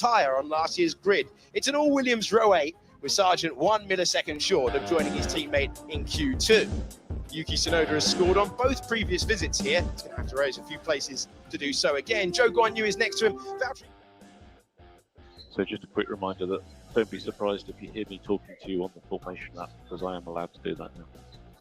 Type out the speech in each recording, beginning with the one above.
higher on last year's grid. It's an all-Williams row 8 with Sargent 1 millisecond short of joining his teammate in Q2. Yuki Tsunoda has scored on both previous visits here. He's going to have to raise a few places to do so again. Zhou Guanyu is next to him. So just a quick reminder that don't be surprised if you hear me talking to you on the formation lap, because I am allowed to do that now.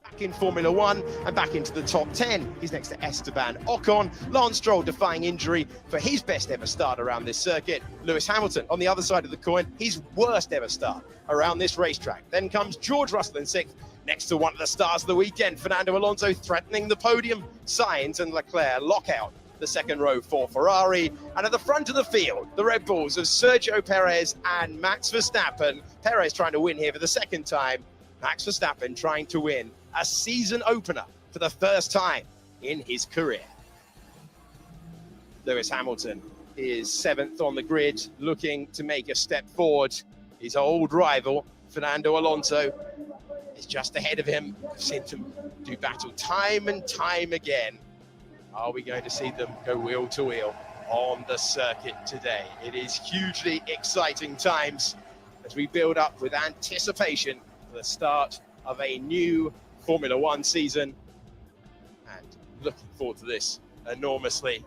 Back in Formula One and back into the top 10. He's next to Esteban Ocon. Lance Stroll defying injury for his best ever start around this circuit. Lewis Hamilton on the other side of the coin, his worst ever start around this racetrack. Then comes George Russell in 6th, next to one of the stars of the weekend, Fernando Alonso threatening the podium. Sainz and Leclerc lock out the second row for Ferrari. And at the front of the field, the Red Bulls of Sergio Perez and Max Verstappen. Perez trying to win here for the second time. Max Verstappen trying to win a season opener for the first time in his career. Lewis Hamilton is 7th on the grid, looking to make a step forward. His old rival, Fernando Alonso, is just ahead of him. We've seen them do battle time and time again. Are we going to see them go wheel to wheel on the circuit today? It is hugely exciting times as we build up with anticipation for the start of a new Formula One season, and looking forward to this enormously.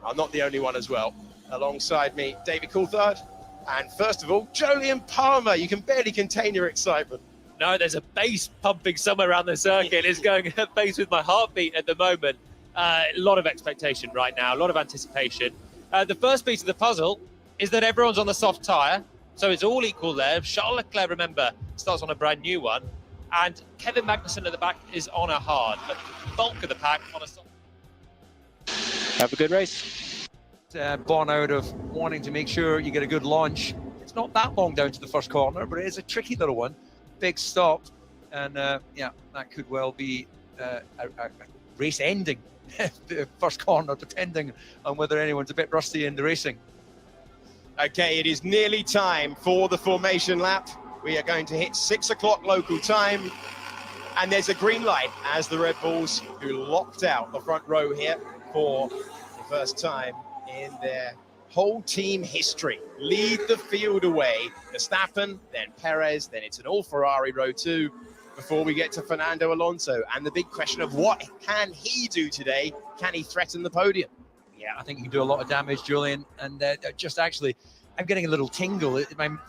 I'm not the only one as well. Alongside me, David Coulthard, and first of all, Jolyon Palmer. You can barely contain your excitement. No, there's a bass pumping somewhere around the circuit. It's going at pace with my heartbeat at the moment. A lot of expectation right now, a lot of anticipation. The first piece of the puzzle is that everyone's on the soft tyre, so it's all equal there. Charles Leclerc, remember, starts on a brand new one. And Kevin Magnussen at the back is on a hard, but the bulk of the pack on a soft. Have a good race. Born out of wanting to make sure you get a good launch. It's not that long down to the first corner, but it is a tricky little one. Big stop, and yeah, that could well be a race-ending first corner, depending on whether anyone's a bit rusty in the racing. Okay, it is nearly time for the formation lap. We are going to hit 6 o'clock local time, and there's a green light as the Red Bulls, who locked out the front row here for the first time in their whole team history, lead the field away. Verstappen, then Perez, then it's an all Ferrari row 2 before we get to Fernando Alonso. And the big question of what can he do today? Can he threaten the podium? Yeah, I think he can do a lot of damage, Julian, and just actually, I'm getting a little tingle.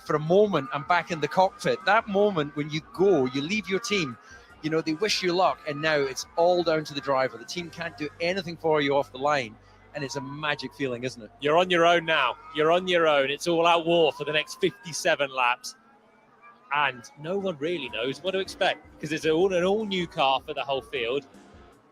For a moment, I'm back in the cockpit. That moment when you go, you leave your team, you know, they wish you luck, and now it's all down to the driver. The team can't do anything for you off the line, and it's a magic feeling, isn't it? You're on your own now. You're on your own. It's all-out war for the next 57 laps. And no one really knows what to expect, because it's an all-new car for the whole field.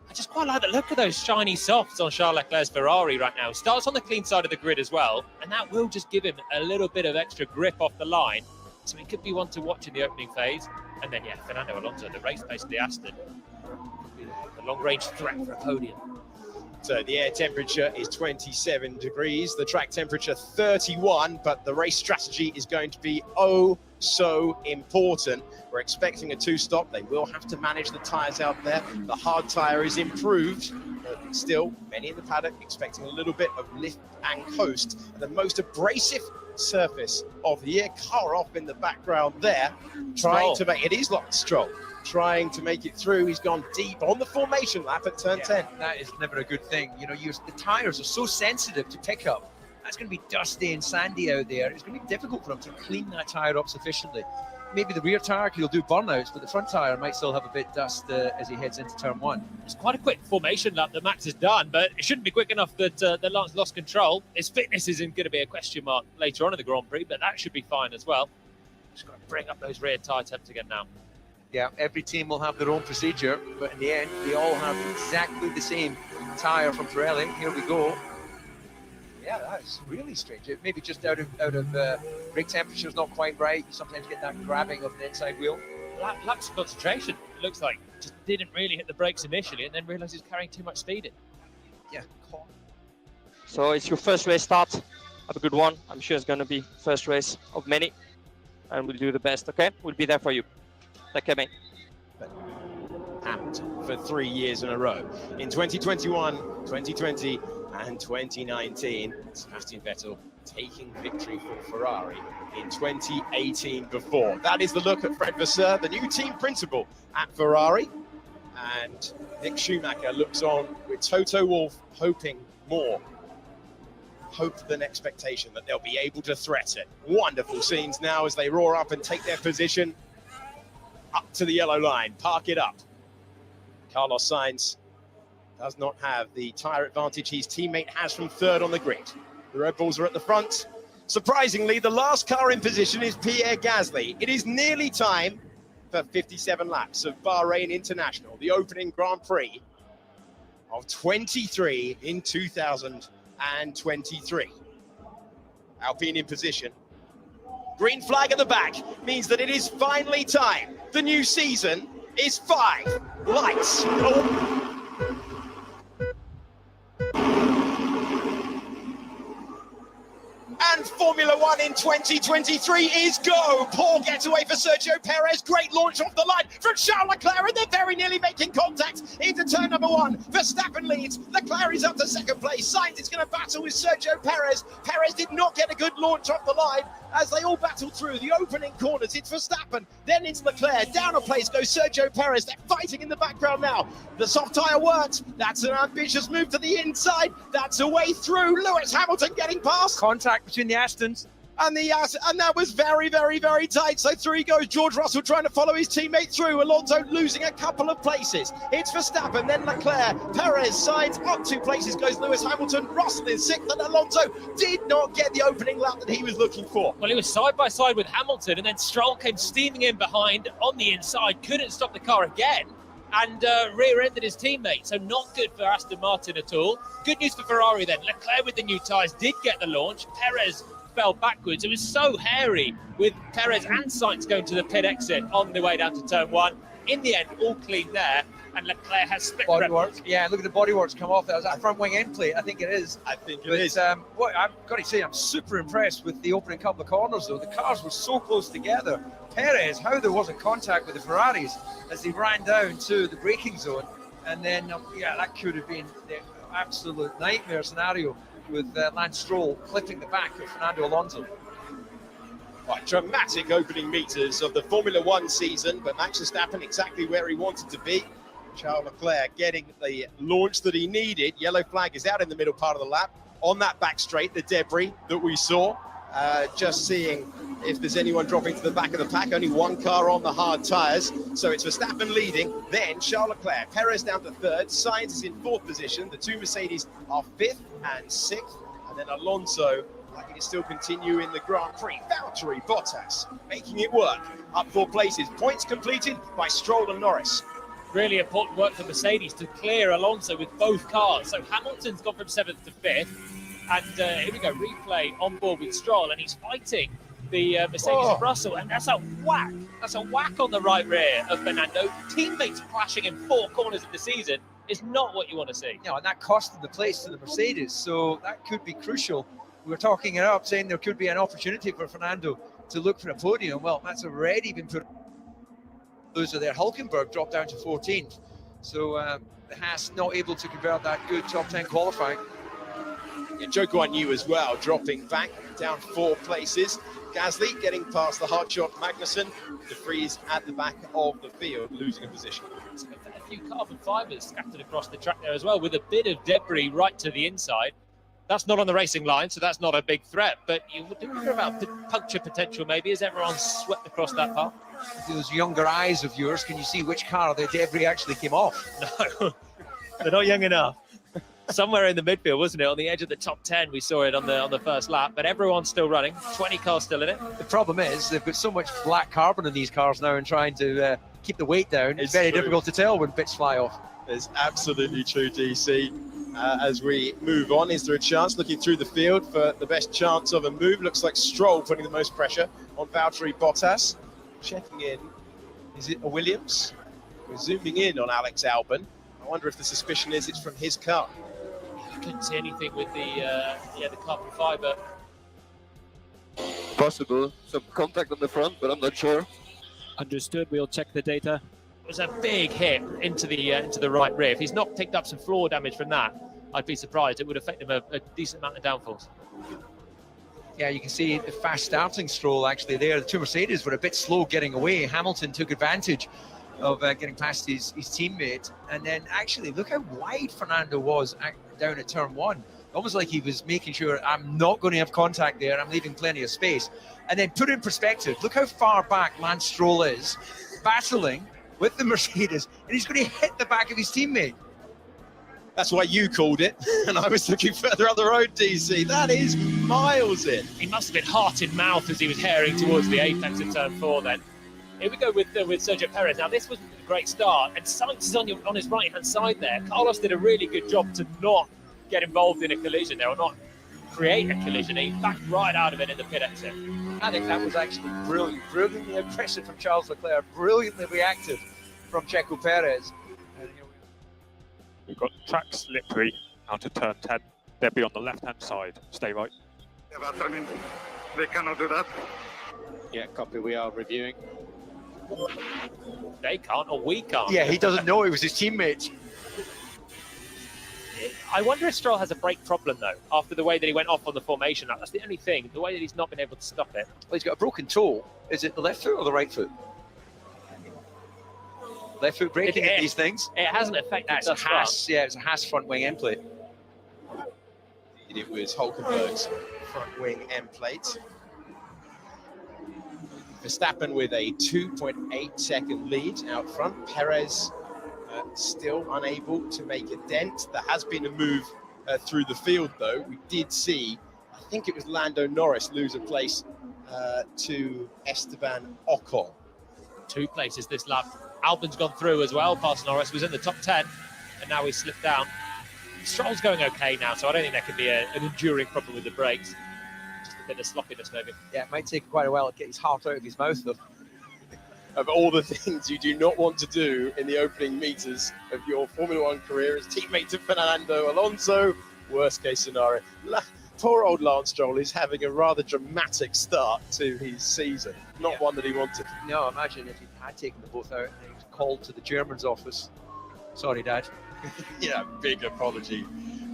I just quite like the look of those shiny softs on Charles Leclerc's Ferrari right now. He starts on the clean side of the grid as well, and that will just give him a little bit of extra grip off the line. So he could be one to watch in the opening phase. And then, yeah, Fernando Alonso, the race pace of the Aston. The long-range threat for a podium. So the air temperature is 27 degrees, the track temperature 31, but the race strategy is going to be oh so important. We're expecting a 2-stop. They will have to manage the tyres out there. The hard tyre is improved, but still many in the paddock expecting a little bit of lift and coast. The most abrasive surface of the year. Car off in the background there, trying to make it is Lance Stroll. Trying to make it through. He's gone deep on the formation lap at turn 10. That is never a good thing. You know, the tyres are so sensitive to pickup. That's going to be dusty and sandy out there. It's going to be difficult for him to clean that tyre up sufficiently. Maybe the rear tyre he'll do burnouts, but the front tyre might still have a bit dust as he heads into turn 1. It's quite a quick formation lap that Max has done, but it shouldn't be quick enough that Lance lost control. His fitness isn't going to be a question mark later on in the Grand Prix, but that should be fine as well. Just got to bring up those rear tyre temps again now. Yeah, every team will have their own procedure, but in the end, they all have exactly the same tyre from Pirelli. Here we go. Yeah, that's really strange. It maybe just out of brake temperature is not quite right. You sometimes get that grabbing of the inside wheel. Lapse of concentration. It looks like just didn't really hit the brakes initially, and then realised he's carrying too much speed in. Yeah. So it's your first race start. Have a good one. I'm sure it's going to be first race of many, and we'll do the best. Okay, we'll be there for you. Take care, mate. Hamilton for 3 years in a row. In 2021, 2020, and 2019, Sebastian Vettel taking victory for Ferrari in 2018 before. That is the look at Fred Vasseur, the new team principal at Ferrari. And Nick Schumacher looks on with Toto Wolff hoping more. Hope than expectation that they'll be able to threat it. Wonderful scenes now as they roar up and take their position up to the yellow line, park it up. Carlos Sainz does not have the tyre advantage his teammate has from third on the grid. The Red Bulls are at the front. Surprisingly, the last car in position is Pierre Gasly. It is nearly time for 57 laps of Bahrain International, the opening Grand Prix of 23 in 2023. Alpine in position. Green flag at the back means that it is finally time. The new season is 5 lights. Oh. And Formula One in 2023 is go. Poor getaway for Sergio Perez. Great launch off the line from Charles Leclerc, and they're very nearly making contact into turn number 1. Verstappen leads. Leclerc is up to second place. Sainz is going to battle with Sergio Perez. Perez did not get a good launch off the line as they all battle through the opening corners. It's Verstappen, then it's Leclerc. Down a place goes Sergio Perez. They're fighting in the background now. The soft tyre worked. That's an ambitious move to the inside. That's a way through. Lewis Hamilton getting past. Contact between the Astons. And that was very, very, very tight. So through he goes. George Russell trying to follow his teammate through. Alonso losing a couple of places. It's Verstappen, then Leclerc. Perez Sainz up 2 places goes Lewis Hamilton. Russell in 6th, and Alonso did not get the opening lap that he was looking for. Well, he was side by side with Hamilton, and then Stroll came steaming in behind on the inside, couldn't stop the car again, and rear-ended his teammate. So not good for Aston Martin at all. Good news for Ferrari then. Leclerc with the new tyres did get the launch. Perez fell backwards. It was so hairy with Perez and Sainz going to the pit exit on the way down to turn 1. In the end, all clean there, and Leclerc has split Bodywork. Yeah, look at the bodyworks come off. That was that front wing end plate. I think it is. I think it is. What I've got to say, I'm super impressed with the opening couple of corners, though. The cars were so close together. Perez, how there wasn't contact with the Ferraris as they ran down to the braking zone. And then, that could have been the absolute nightmare scenario with Lance Stroll clipping the back of Fernando Alonso. Right, dramatic opening meters of the Formula One season, but Max Verstappen exactly where he wanted to be. Charles Leclerc getting the launch that he needed. Yellow flag is out in the middle part of the lap. On that back straight, the debris that we saw, just seeing if there's anyone dropping to the back of the pack. Only one car on the hard tyres, so it's Verstappen leading, then Charles Leclerc. Perez down to 3rd, Sainz is in 4th position. The 2 Mercedes are 5th and 6th, and then Alonso likely to still continue in the Grand Prix. Valtteri Bottas making it work, up 4 places. Points completed by Stroll and Norris. Really important work for Mercedes to clear Alonso with both cars. So Hamilton's gone from 7th to 5th, and here we go, replay on board with Stroll, and he's fighting the Mercedes of Russell, and that's a whack. That's a whack on the right rear of Fernando. Teammates clashing in 4 corners of the season is not what you want to see. And that costed the place to the Mercedes, so that could be crucial. We were talking it up, saying there could be an opportunity for Fernando to look for a podium. Well, that's already been put. Loser there. Hulkenberg dropped down to 14th, so Haas not able to convert that good top 10 qualifying. Yeah, Zhou Guanyu as well, dropping back down 4 places. Gasly getting past the hard shot Magnussen. De Vries at the back of the field, losing a position. A few carbon fibres scattered across the track there as well, with a bit of debris right to the inside. That's not on the racing line, so that's not a big threat, but you would wonder about puncture potential maybe as everyone's swept across that path. Those younger eyes of yours, can you see which car the debris actually came off? No, they're not young enough. Somewhere in the midfield, wasn't it? On the edge of the top 10, we saw it on the first lap, but everyone's still running. 20 cars still in it. The problem is they've got so much black carbon in these cars now and trying to keep the weight down. It's very difficult to tell when bits fly off. It's absolutely true, DC. As we move on, is there a chance, looking through the field for the best chance of a move? Looks like Stroll putting the most pressure on Valtteri Bottas. Checking in, is it a Williams? We're zooming in on Alex Albon. I wonder if the suspicion is it's from his car. I couldn't see anything with the carbon fibre. Possible, some contact on the front, but I'm not sure. Understood. We'll check the data. It was a big hit into the right rear. If he's not picked up some floor damage from that, I'd be surprised. It would affect him a decent amount of downforce. Yeah, you can see the fast starting stroll actually there. The two Mercedes were a bit slow getting away. Hamilton took advantage of getting past his teammate. And then actually, look how wide Fernando was down at turn one. Almost like he was making sure, I'm not going to have contact there, I'm leaving plenty of space. And then put in perspective, look how far back Lance Stroll is, battling with the Mercedes, and he's going to hit the back of his teammate. That's why you called it, and I was looking further up the road, DC. That is miles in. He must have been heart in mouth as he was herring towards the apex of turn 4 then. Here we go with Sergio Perez. Now, this was a great start, and Sainz is on his right-hand side there. Carlos did a really good job to not get involved in a collision there, or not create a collision. He backed right out of it in the pit exit. I think that was actually brilliant, brilliantly aggressive from Charles Leclerc, brilliantly reactive from Checo Perez. We've got track slippery out of turn 10. They'll be on the left-hand side. Stay right. Yeah, but I mean, they cannot do that. Yeah, copy. We are reviewing. They can't, or we can't. Yeah, he doesn't know it was his teammate. I wonder if Stroll has a brake problem, though, after the way that he went off on the formation. That's the only thing, the way that he's not been able to stop it. Well, he's got a broken toe. Is it the left foot or the right foot? Left foot braking in these things. It hasn't affected That's a Haas. Yeah, it's a Haas front wing end plate. It was Hulkenberg's front wing end plate. Verstappen with a 2.8 second lead out front. Perez still unable to make a dent. There has been a move through the field, though. We did see, I think it was Lando Norris lose a place to Esteban Ocon. 2 places this lap. Albon's gone through as well past Norris, was in the top 10, and now he's slipped down. Stroll's going okay now, so I don't think there could be an enduring problem with the brakes. Just a bit of sloppiness, maybe. Yeah, it might take quite a while to get his heart out of his mouth, though. Of all the things you do not want to do in the opening meters of your Formula One career as teammate to Fernando Alonso, worst case scenario. Poor old Lance Stroll is having a rather dramatic start to his season. Not one that he wanted. No, imagine if he had taken the both out and he was called to the German's office. Sorry, Dad. Yeah, big apology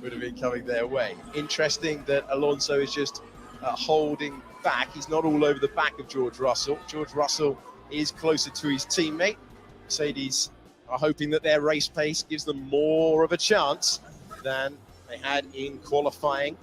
would have been coming their way. Interesting that Alonso is just holding back. He's not all over the back of George Russell. George Russell is closer to his teammate. Mercedes are hoping that their race pace gives them more of a chance than they had in qualifying.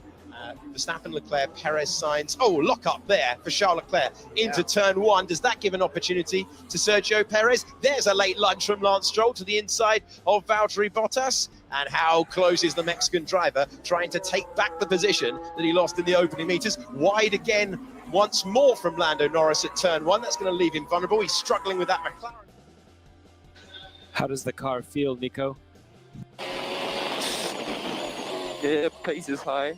Verstappen, Leclerc, Perez, Sainz. Oh, lock up there for Charles Leclerc into turn 1. Does that give an opportunity to Sergio Perez? There's a late lunge from Lance Stroll to the inside of Valtteri Bottas. And how close is the Mexican driver trying to take back the position that he lost in the opening meters? Wide again once more from Lando Norris at turn 1. That's going to leave him vulnerable. He's struggling with that McLaren. How does the car feel, Nico? Yeah, pace is high.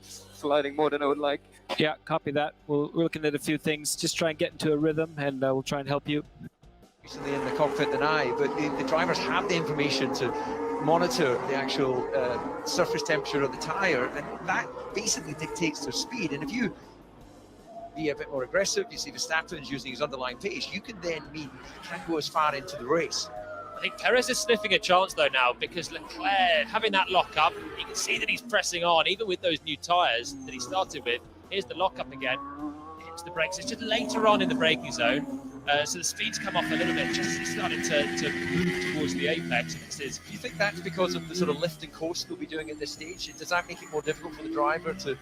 Sliding more than I would like. Yeah, copy that. We're looking at a few things. Just try and get into a rhythm, and we'll try and help you. Recently in the cockpit than I, but the drivers have the information to monitor the actual surface temperature of the tyre, and that basically dictates their speed. And if you be a bit more aggressive, you see Verstappen's using his underlying pace, you can then mean he can't go as far into the race. I think Perez is sniffing a chance, though, now, because Leclerc, having that lock-up, you can see that he's pressing on, even with those new tyres that he started with. Here's the lock-up again. Hits the brakes. It's just later on in the braking zone, so the speed's come off a little bit, just starting to move towards the apex. Do you think that's because of the sort of lift and coast they'll be doing at this stage? Does that make it more difficult for the driver to,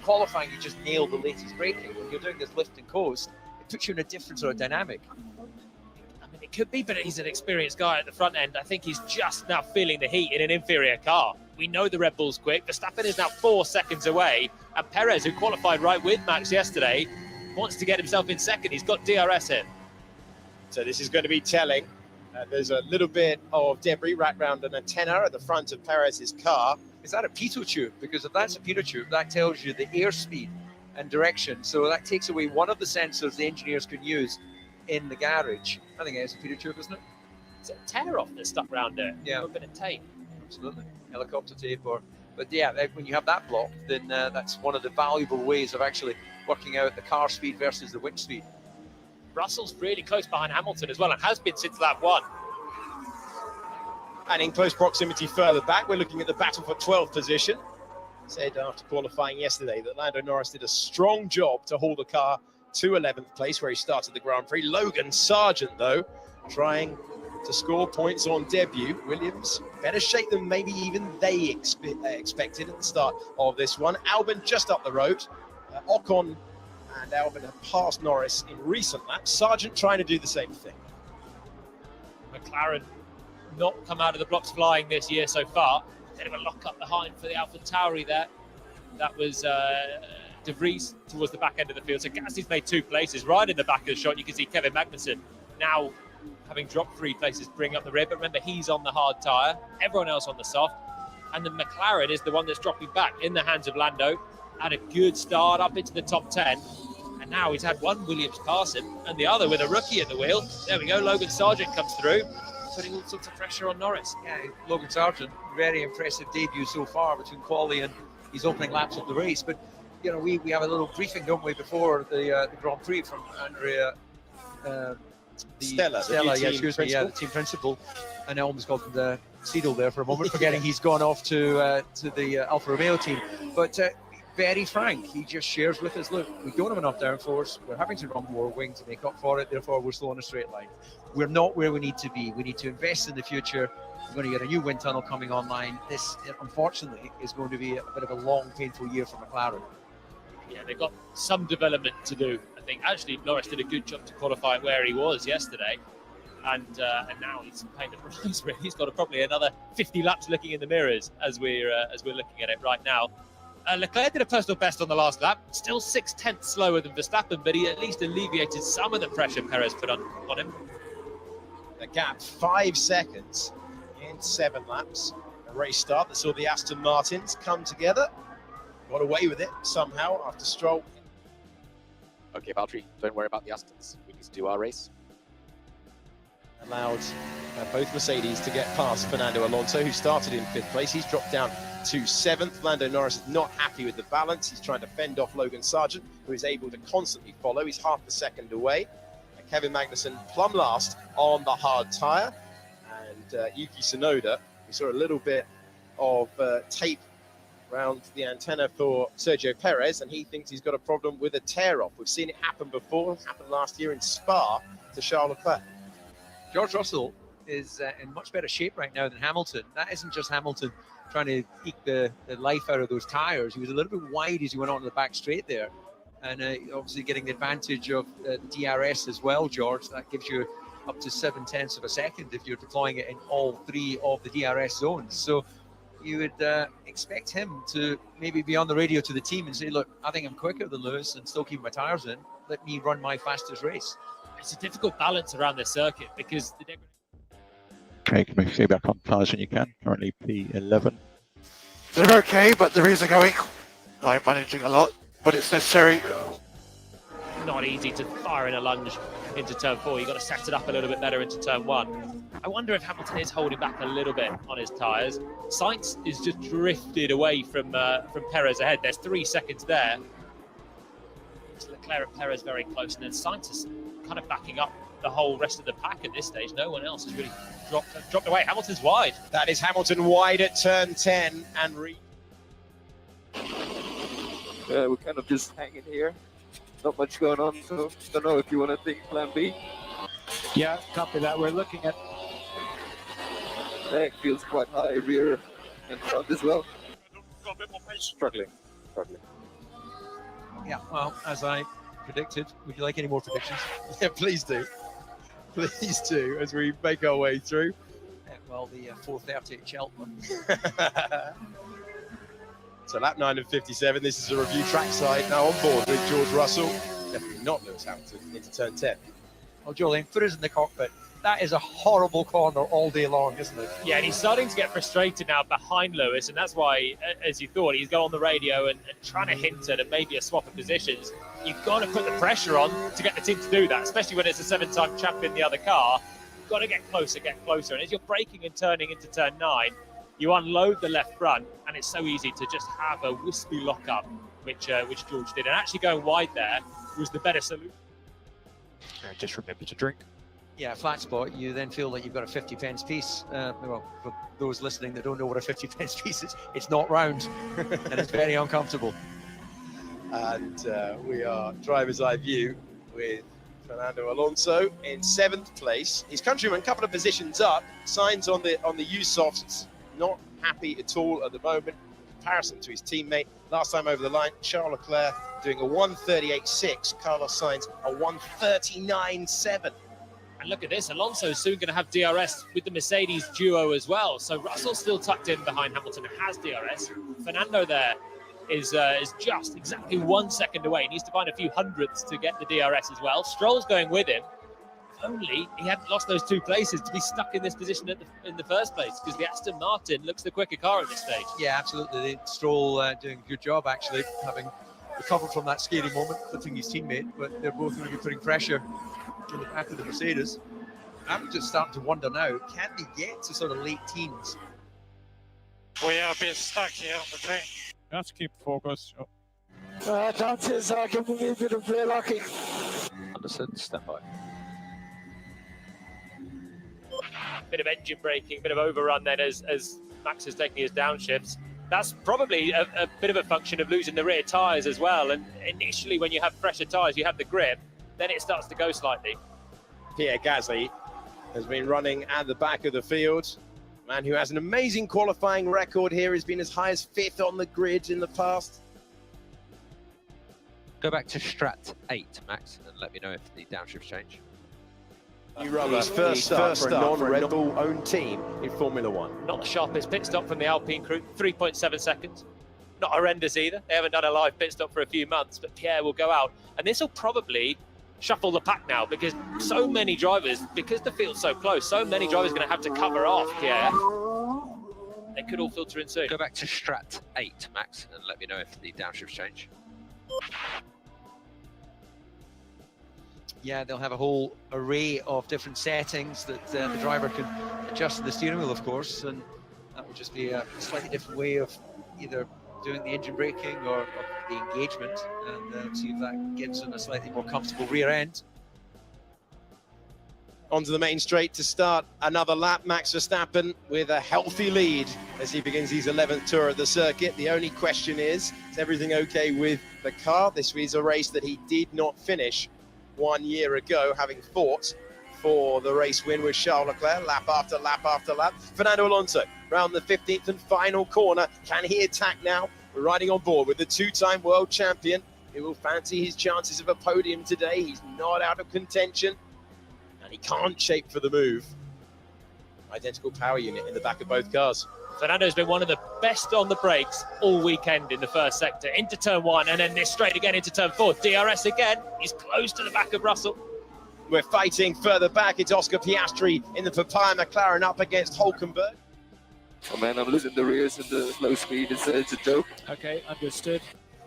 qualifying, you just nail the latest braking. When you're doing this lift and coast, it puts you in a different sort of dynamic. I mean, it could be, but he's an experienced guy at the front end. I think he's just now feeling the heat in an inferior car. We know the Red Bull's quick. Verstappen is now 4 seconds away, and Perez, who qualified right with Max yesterday, wants to get himself in second. He's got DRS in. So this is going to be telling. There's a little bit of debris wrapped around an antenna at the front of Perez's car. Is that a pitot tube? Because if that's a pitot tube, that tells you the airspeed and direction. So that takes away one of the sensors the engineers can use in the garage. I think it's a pitot tube, isn't it? It's a tear off that's stuck around it. Yeah. A bit of tape. Absolutely. Helicopter tape but yeah, when you have that block, then that's one of the valuable ways of actually working out the car speed versus the wind speed. Russell's really close behind Hamilton as well, and has been since lap 1. And in close proximity further back, we're looking at the battle for 12th position. said after qualifying yesterday that Lando Norris did a strong job to haul the car to 11th place where he started the Grand Prix. Logan Sargent, though, trying to score points on debut. Williams, better shape than maybe even they expected at the start of this one. Albon just up the road. Ocon and Albon have passed Norris in recent laps. Sargent trying to do the same thing. McLaren not come out of the blocks flying this year so far. Bit of a lock up behind for the AlphaTauri there. That was De Vries towards the back end of the field. So Gasly's made 2 places. Right in the back of the shot, you can see Kevin Magnussen now having dropped 3 places, bring up the rear. But remember, he's on the hard tyre, everyone else on the soft. And the McLaren is the one that's dropping back in the hands of Lando. Had a good start up into the top 10. And now he's had one Williams pass him and the other with a rookie at the wheel. There we go, Logan Sargent comes through, putting all sorts of pressure on Norris. Yeah, Logan Sargent, very impressive debut so far between quali and his opening laps of the race. But you know, we have a little briefing, don't we, before the Grand Prix from Andrea Stella, the team principal, and I almost called him the Seedle there for a moment, forgetting he's gone off to the Alfa Romeo team. But very frank, he just shares with us, look, we don't have enough downforce, we're having to run more wing to make up for it, therefore we're still on a straight line. We're not where we need to be. We need to invest in the future. We're going to get a new wind tunnel coming online. This, unfortunately, is going to be a bit of a long, painful year for McLaren. Yeah, they've got some development to do. I think actually Norris did a good job to qualify where he was yesterday, and now he's paying the price. He's got probably another 50 laps looking in the mirrors as we're looking at it right now. Leclerc did a personal best on the last lap, still 6/10 slower than Verstappen, but he at least alleviated some of the pressure Perez put on him. The gap 5 seconds in 7 laps. A race start that saw the Aston Martins come together. Got away with it somehow after Stroll. Okay, Valtteri, don't worry about the Astons. We need to do our race. Allowed both Mercedes to get past Fernando Alonso, who started in 5th place. He's dropped down to 7th. Lando Norris is not happy with the balance. He's trying to fend off Logan Sargent, who is able to constantly follow. He's half a second away. Kevin Magnussen plumb last on the hard tyre. And Yuki Tsunoda, we saw a little bit of tape around the antenna for Sergio Perez, and he thinks he's got a problem with a tear-off. We've seen it happen before. It happened last year in Spa to Charles Leclerc. George Russell is in much better shape right now than Hamilton. That isn't just Hamilton trying to eke the life out of those tyres. He was a little bit wide as he went on the back straight there. And obviously getting the advantage of DRS as well, George. That gives you up to 7/10 of a second if you're deploying it in all 3 of the DRS zones. So you would expect him to maybe be on the radio to the team and say, look, I think I'm quicker than Lewis and still keep my tyres in. Let me run my fastest race. It's a difficult balance around this circuit because the Okay, can we see back on tyres when you can? Currently P11. They're okay, but the rears are going. I'm managing a lot, but it's necessary. not easy to fire in a lunge into turn 4. You've got to set it up a little bit better into turn 1. I wonder if Hamilton is holding back a little bit on his tyres. Sainz is just drifted away from Perez ahead. There's 3 seconds there. It's Leclerc and Perez very close, and then Sainz is kind of backing up the whole rest of the pack at this stage. No one else has really dropped away. Hamilton's wide. That is Hamilton wide at turn 10 and we're kind of just hanging here. Not much going on, so don't know if you want to think plan B. Yeah, copy that. We're looking at... That feels quite high, rear and front as well. Struggling. Yeah, well, as I predicted, would you like any more predictions? Yeah, please do. Please do, as we make our way through. Well, the 4:30 at Cheltenham. So lap 9 of 57, this is a review trackside now on board with George Russell. Definitely not Lewis Hamilton into turn 10. Well, Julian, put us in the cockpit. That is a horrible corner all day long, isn't it? Yeah, and he's starting to get frustrated now behind Lewis, and that's why, as you thought, he's got on the radio and trying to hint at maybe a swap of positions. You've got to put the pressure on to get the team to do that, especially when it's a 7-time champion in the other car. You've got to get closer. And as you're braking and turning into turn 9, you unload the left front, and it's so easy to just have a wispy lockup, which George did. And actually going wide there was the better solution. Just remember to drink. Yeah, flat spot, you then feel like you've got a 50 pence piece. Well, for those listening that don't know what a 50 pence piece is, it's not round and it's very uncomfortable. And we are driver's eye view with Fernando Alonso in 7th place. His countryman, a couple of positions up. Signs on the USOFTs, not happy at all at the moment. In comparison to his teammate, last time over the line, Charles Leclerc doing a 1:38.6. Carlos Sainz a 1:39.7. And look at this, Alonso's soon going to have DRS with the Mercedes duo as well. So Russell's still tucked in behind Hamilton and has DRS. Fernando there is just exactly 1 second away. He needs to find a few hundredths to get the DRS as well. Stroll's going with him. If only he hadn't lost those 2 places to be stuck in this position in the first place, because the Aston Martin looks the quicker car at this stage. Yeah, absolutely. Stroll doing a good job, actually, having recovered from that scary moment, clipping his teammate, but they're both going to be putting pressure in the back of the Mercedes. I'm just starting to wonder now, can they get to sort of late teens? We are a bit stuck here on the train. Just keep focus. Chances are giving me a bit of play lucky. Understood. Stand by. Bit of engine braking, bit of overrun then as Max is taking his downshifts. That's probably a bit of a function of losing the rear tyres as well. And initially, when you have fresher tyres, you have the grip, then it starts to go slightly. Pierre Gasly has been running at the back of the field. Man who has an amazing qualifying record here, has been as high as 5th on the grid in the past. Go back to Strat 8, Max, and let me know if the downshifts change. New rubber, first start for a non-Red Bull owned team in Formula One. Not the sharpest pit stop from the Alpine crew, 3.7 seconds. Not horrendous either. They haven't done a live pit stop for a few months, but Pierre will go out. And this will probably shuffle the pack now, because so many drivers, because the field's so close, so many drivers are going to have to cover off Pierre. They could all filter in soon. Go back to Strat 8, Max, and let me know if the downshifts change. Yeah, they'll have a whole array of different settings that the driver can adjust to the steering wheel, of course, and that will just be a slightly different way of either doing the engine braking or the engagement, and see if that gets in a slightly more comfortable rear end. Onto the main straight to start another lap. Max Verstappen with a healthy lead as he begins his 11th tour of the circuit. The only question is everything okay with the car? This was a race that he did not finish 1 year ago, having fought for the race win with Charles Leclerc, lap after lap after lap. Fernando Alonso round the 15th and final corner. Can he attack now? We're riding on board with the 2-time world champion, who will fancy his chances of a podium today. He's not out of contention, and he can't shape for the move. Identical power unit in the back of both cars. Fernando's been one of the best on the brakes all weekend in the first sector, into turn 1, and then this straight again into turn 4. DRS again, he's close to the back of Russell. We're fighting further back. It's Oscar Piastri in the Papaya McLaren up against Hulkenberg. Oh man, I'm losing the rears in the low speed. It's a joke. Okay, understood.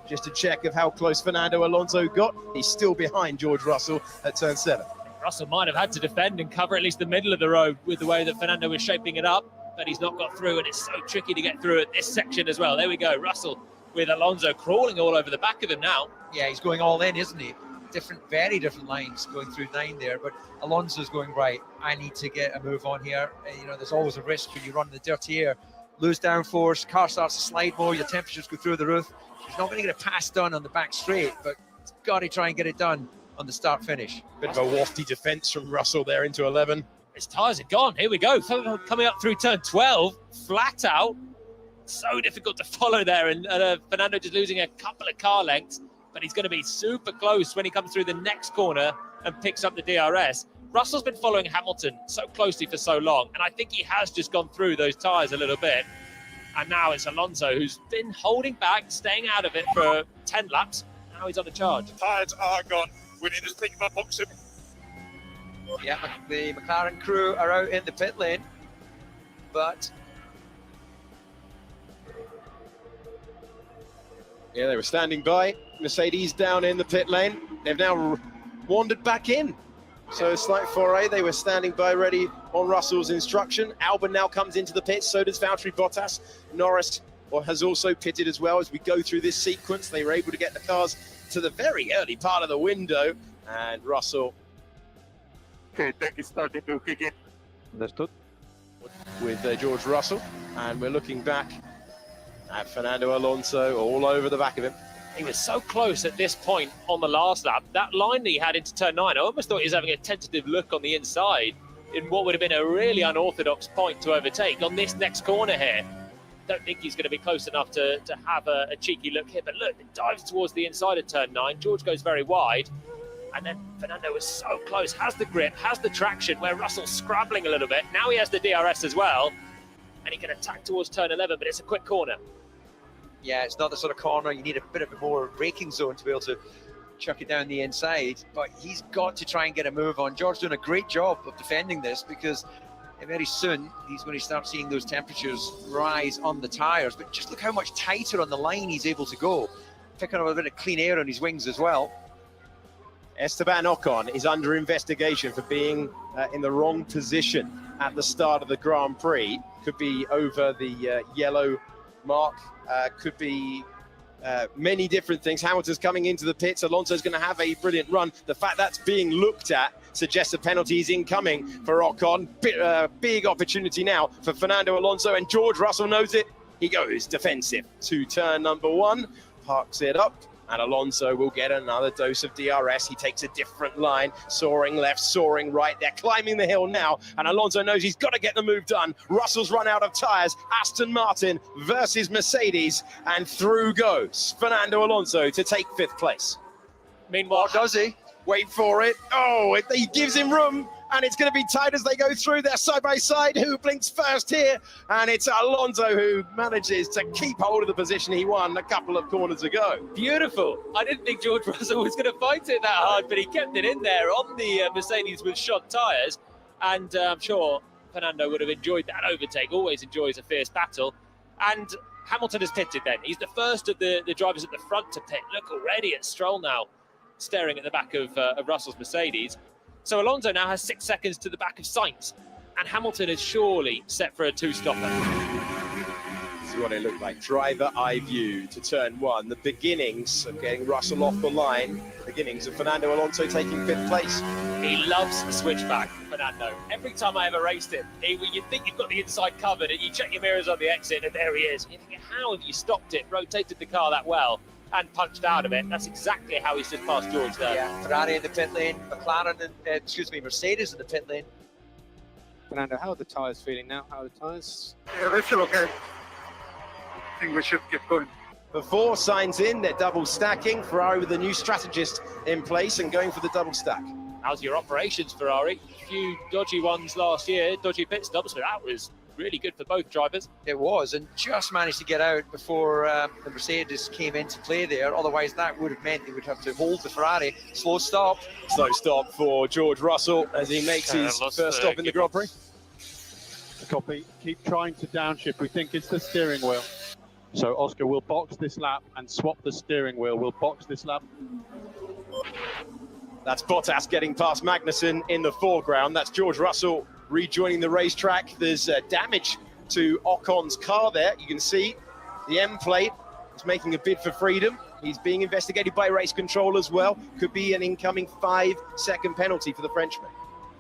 Just a check of how close Fernando Alonso got. He's still behind George Russell at turn 7. Russell might have had to defend and cover at least the middle of the road with the way that Fernando was shaping it up, but he's not got through, and it's so tricky to get through at this section as well. There we go, Russell with Alonso crawling all over the back of him now. Yeah, he's going all in, isn't he? Very different lines going through 9 there, but Alonso's going, right, I need to get a move on here. You know, there's always a risk when you run the dirty air. Lose downforce, car starts to slide more, your temperatures go through the roof. He's not going to get a pass done on the back straight, but he's got to try and get it done on the start finish. Bit of a wafty defense from Russell there into 11. His tyres are gone. Here we go. Coming up through turn 12, flat out. So difficult to follow there, and Fernando just losing a couple of car lengths, but he's going to be super close when he comes through the next corner and picks up the DRS. Russell's been following Hamilton so closely for so long, and I think he has just gone through those tyres a little bit. And now it's Alonso who's been holding back, staying out of it for 10 laps. Now he's on a charge. Tyres are gone. We need to think about boxing. Yeah, the McLaren crew are out in the pit lane, but yeah, they were standing by. Mercedes down in the pit lane. They've now wandered back in. So a slight foray. They were standing by ready on Russell's instruction. Albon now comes into the pit. So does Valtteri Bottas. Norris has also pitted as well as we go through this sequence. They were able to get the cars to the very early part of the window. And Russell Okay, thank you. Starting to kick in. Understood. With George Russell, and we're looking back at Fernando Alonso all over the back of him. He was so close at this point on the last lap. That line that he had into turn 9, I almost thought he was having a tentative look on the inside in what would have been a really unorthodox point to overtake on this next corner here. Don't think he's going to be close enough to have a cheeky look here, but look, it dives towards the inside of turn 9. George goes very wide, and then Fernando was so close, has the grip, has the traction, where Russell's scrabbling a little bit. Now he has the DRS as well, and he can attack towards turn 11, but it's a quick corner. Yeah, it's not the sort of corner you need a bit of a more braking zone to be able to chuck it down the inside, but he's got to try and get a move on. George's doing a great job of defending this, because very soon he's going to start seeing those temperatures rise on the tyres. But just look how much tighter on the line he's able to go, picking up a bit of clean air on his wings as well. Esteban Ocon is under investigation for being in the wrong position at the start of the Grand Prix. Could be over the yellow mark, could be many different things. Hamilton's coming into the pits. Alonso's going to have a brilliant run. The fact that's being looked at suggests a penalty is incoming for Ocon. Big opportunity now for Fernando Alonso, and George Russell knows it. He goes defensive to turn number 1, parks it up, and Alonso will get another dose of DRS. He takes a different line, soaring left, soaring right. They're climbing the hill now, and Alonso knows he's got to get the move done. Russell's run out of tyres. Aston Martin versus Mercedes, and through goes Fernando Alonso to take 5th place. Meanwhile, does he? Wait for it. Oh, he gives him room, and it's going to be tight as they go through. They're side by side. Who blinks first here? And it's Alonso who manages to keep hold of the position he won a couple of corners ago. Beautiful. I didn't think George Russell was going to fight it that hard, but he kept it in there on the Mercedes with shot tyres. And I'm sure Fernando would have enjoyed that overtake. Always enjoys a fierce battle. And Hamilton has pitted then. He's the first of the drivers at the front to pit. Look already at Stroll now, staring at the back of Russell's Mercedes. So Alonso now has 6 seconds to the back of Sainz, and Hamilton is surely set for a 2-stopper. This is what it looked like. Driver eye view to turn 1. The beginnings of getting Russell off the line. The beginnings of Fernando Alonso taking 5th place. He loves the switchback, Fernando. Every time I ever raced him, you think you've got the inside covered, and you check your mirrors on the exit, and there he is. You think, how have you stopped it, rotated the car that well, and punched out of it? That's exactly how he's just passed George there. Yeah, Ferrari in the pit lane, Mercedes in the pit lane. Fernando, how are the tyres feeling now? How are the tyres? Yeah, they're still okay. I think we should keep going. Before Sainz in, they're double stacking. Ferrari with a new strategist in place and going for the double stack. How's your operations, Ferrari? A few dodgy ones last year, dodgy pit stops, but that was really good for both drivers. It was, and just managed to get out before the Mercedes came into play there. Otherwise, that would have meant they would have to hold the Ferrari. Slow stop. Slow stop for George Russell as he makes his first stop in the Grand Prix. Copy. Keep trying to downshift. We think it's the steering wheel. So Oscar will box this lap and swap the steering wheel. We'll box this lap. That's Bottas getting past Magnussen in the foreground. That's George Russell rejoining the racetrack. There's damage to Ocon's car there. You can see the M plate is making a bid for freedom. He's being investigated by race control as well. Could be an incoming 5-second penalty for the Frenchman.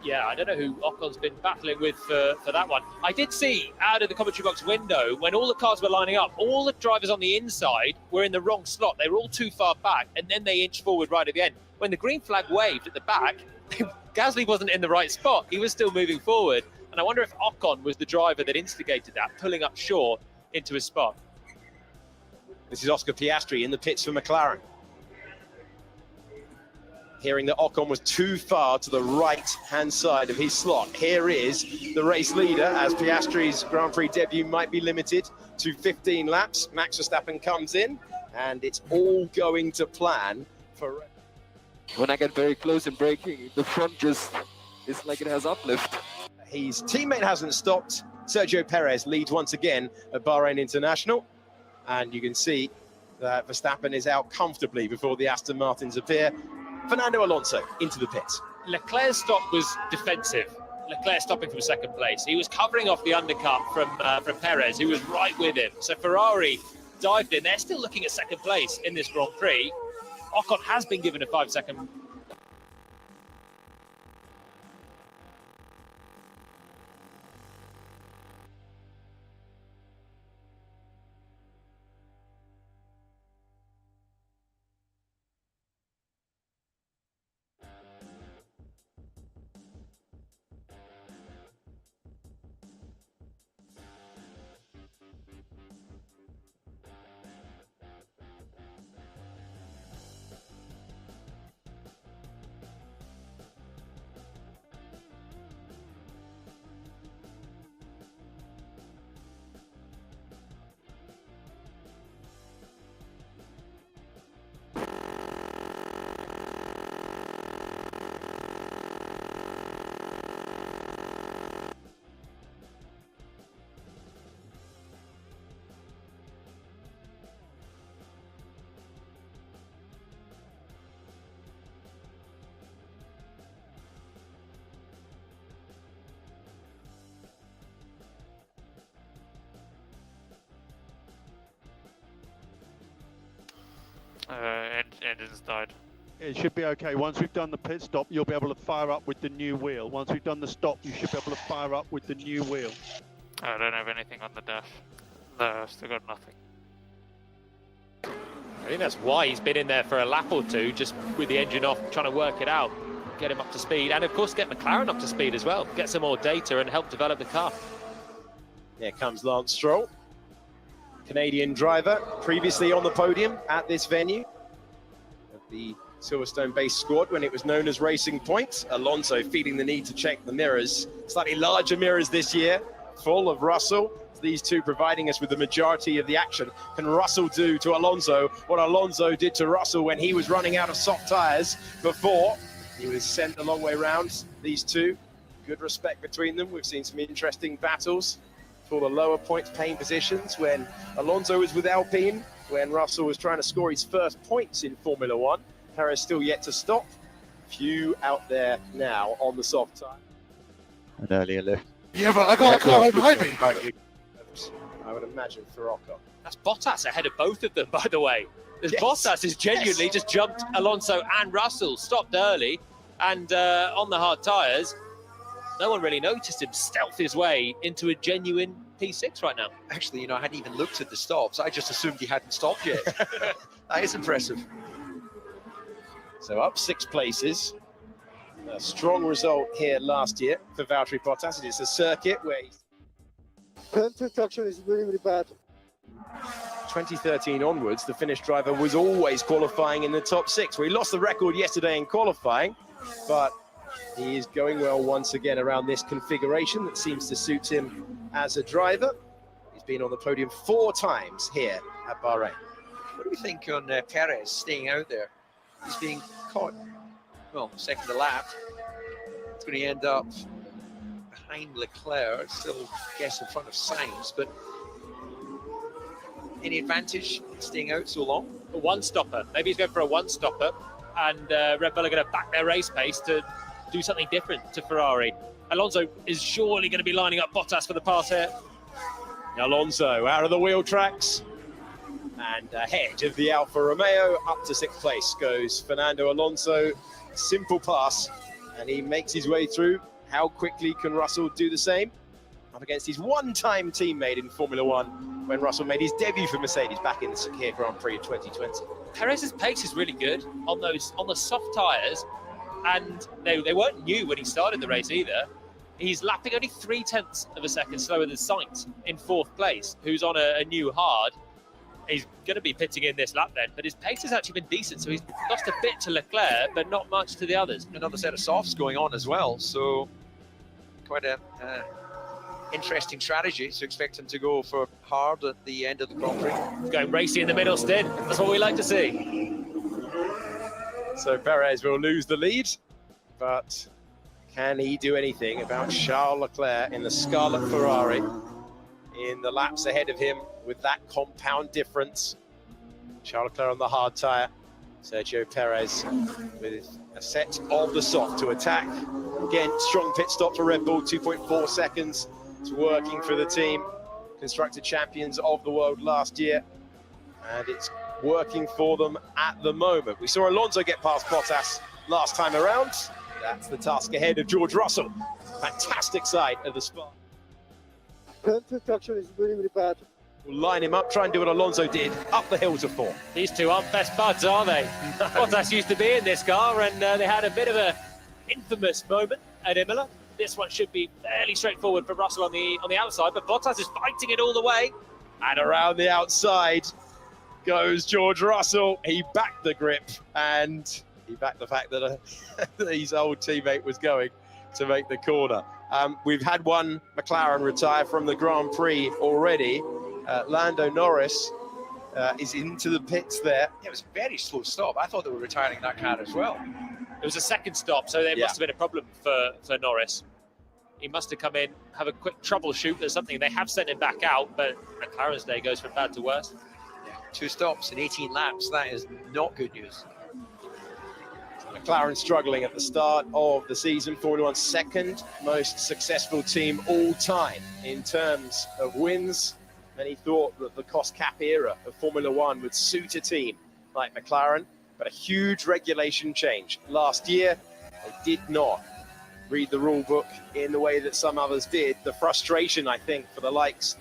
Yeah, I don't know who Ocon's been battling with for that one. I did see out of the commentary box window, when all the cars were lining up, all the drivers on the inside were in the wrong slot. They were all too far back, and then they inched forward right at the end. When the green flag waved at the back, Gasly wasn't in the right spot. He was still moving forward. And I wonder if Ocon was the driver that instigated that, pulling up short into his spot. This is Oscar Piastri in the pits for McLaren. Hearing that Ocon was too far to the right-hand side of his slot. Here is the race leader, as Piastri's Grand Prix debut might be limited to 15 laps. Max Verstappen comes in, and it's all going to plan for... When I get very close in braking, the front just is like it has uplift. His teammate hasn't stopped. Sergio Perez leads once again at Bahrain International. And you can see that Verstappen is out comfortably before the Aston Martins appear. Fernando Alonso into the pits. Leclerc's stop was defensive. Leclerc stopping from second place. He was covering off the undercut from Perez, who was right with him. So Ferrari dived in. They're still looking at second place in this Grand Prix. Ocon has been given a 5-second engine's died. It should be okay. Once we've done the pit stop, you'll be able to fire up with the new wheel. Once we've done the stop, you should be able to fire up with the new wheel. I don't have anything on the dash. No, I've still got nothing. I think that's why he's been in there for a lap or two, just with the engine off, trying to work it out, get him up to speed, and of course get McLaren up to speed as well, get some more data and help develop the car. Here comes Lance Stroll, Canadian driver, previously on the podium at this venue of the Silverstone-based squad when it was known as Racing Point. Alonso feeling the need to check the mirrors, slightly larger mirrors this year, full of Russell. These two providing us with the majority of the action. Can Russell do to Alonso what Alonso did to Russell when he was running out of soft tyres before? He was sent a long way round. These two, good respect between them. We've seen some interesting battles for the lower points paying positions when Alonso was with Alpine, when Russell was trying to score his first points in Formula One. Perez still yet to stop. Few out there now on the soft tyre. An earlier lift. Yeah, but I got a car behind me. I would imagine for Ocon. That's Bottas ahead of both of them, by the way. Yes. Bottas has genuinely just jumped Alonso and Russell, stopped early, and on the hard tyres, no one really noticed him stealth his way into a genuine P6 right now. Actually, you know, I hadn't even looked at the stops. I just assumed he hadn't stopped yet. That is impressive. So up 6 places. A strong result here last year for Valtteri Bottas. It is a circuit where Pit traction is really, really bad. 2013 onwards, the Finnish driver was always qualifying in the top 6. Well, he lost the record yesterday in qualifying, but he is going well once again around this configuration that seems to suit him as a driver. He's been on the podium 4 times here at Bahrain. What do we think on Perez staying out there? He's being caught, well, second to lap. It's going to end up behind Leclerc, still, I guess, in front of Sainz, but any advantage staying out so long? A one-stopper. Maybe he's going for a one-stopper, and Red Bull are going to back their race pace to do something different to Ferrari. Alonso is surely going to be lining up Bottas for the pass here. Alonso out of the wheel tracks and ahead of the Alfa Romeo. Up to 6th place goes Fernando Alonso. Simple pass, and he makes his way through. How quickly can Russell do the same? Up against his one-time teammate in Formula One when Russell made his debut for Mercedes back in the Sakir Grand Prix of 2020. Perez's pace is really good on the soft tyres, and they weren't new when he started the race either. He's lapping only 0.3 of a second slower than Sainz in 4th place, who's on a new hard. He's going to be pitting in this lap then, but his pace has actually been decent, so he's lost a bit to Leclerc, but not much to the others. Another set of softs going on as well, so quite a interesting strategy to expect him to go for hard at the end of the Grand Prix. He's going racy in the middle still. That's what we like to see. So Perez will lose the lead, but can he do anything about Charles Leclerc in the Scarlet Ferrari in the laps ahead of him with that compound difference? Charles Leclerc on the hard tyre, Sergio Perez with a set of the soft to attack. Again, strong pit stop for Red Bull, 2.4 seconds. It's working for the team, Constructor Champions of the world last year, and it's working for them at the moment. We saw Alonso get past Bottas last time around. That's the task ahead of George Russell. Fantastic sight of the spot. Pit traction is really, really bad. We'll line him up, try and do what Alonso did, up the hill to 4. These two aren't best buds, are they? Bottas used to be in this car, and they had a bit of a infamous moment at Imola. This one should be fairly straightforward for Russell on the outside, but Bottas is fighting it all the way. And around the outside goes George Russell. He backed the grip, and he backed the fact that his old teammate was going to make the corner. We've had one McLaren retire from the Grand Prix already. Lando Norris is into the pits there. It was a very slow stop. I thought they were retiring that car as well. It was a second stop, so there must have been a problem for Norris. He must have come in, have a quick troubleshoot or something. They have sent him back out, but McLaren's day goes from bad to worse. Yeah, 2 stops in 18 laps. That is not good news. McLaren struggling at the start of the season. Formula One's second most successful team all time in terms of wins. Many thought that the cost cap era of Formula One would suit a team like McLaren. but a huge regulation change. Last year, they did not read the rule book in the way that some others did. The frustration, I think, for the likes,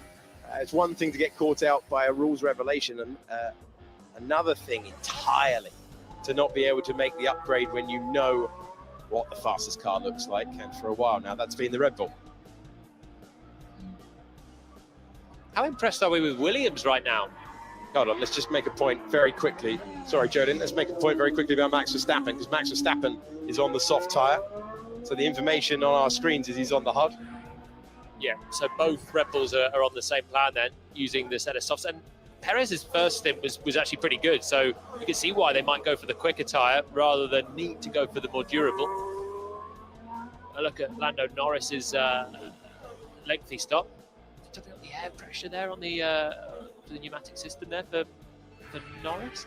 it's one thing to get caught out by a rules revelation, and another thing entirely to not be able to make the upgrade when you know what the fastest car looks like, and for a while now that's been the Red Bull. How impressed are we with Williams right now? Hold on, let's just make a point very quickly. Sorry, Jordan, let's make a point very quickly about Max Verstappen, because Max Verstappen is on the soft tyre. So the information on our screens is he's on the hard. Yeah, so both Red Bulls are on the same plan then, using the set of softs. And Perez's first stint was actually pretty good, so you can see why they might go for the quicker tyre rather than need to go for the more durable. A look at Lando Norris's lengthy stop. Took out the air pressure there on the pneumatic system there for Norris.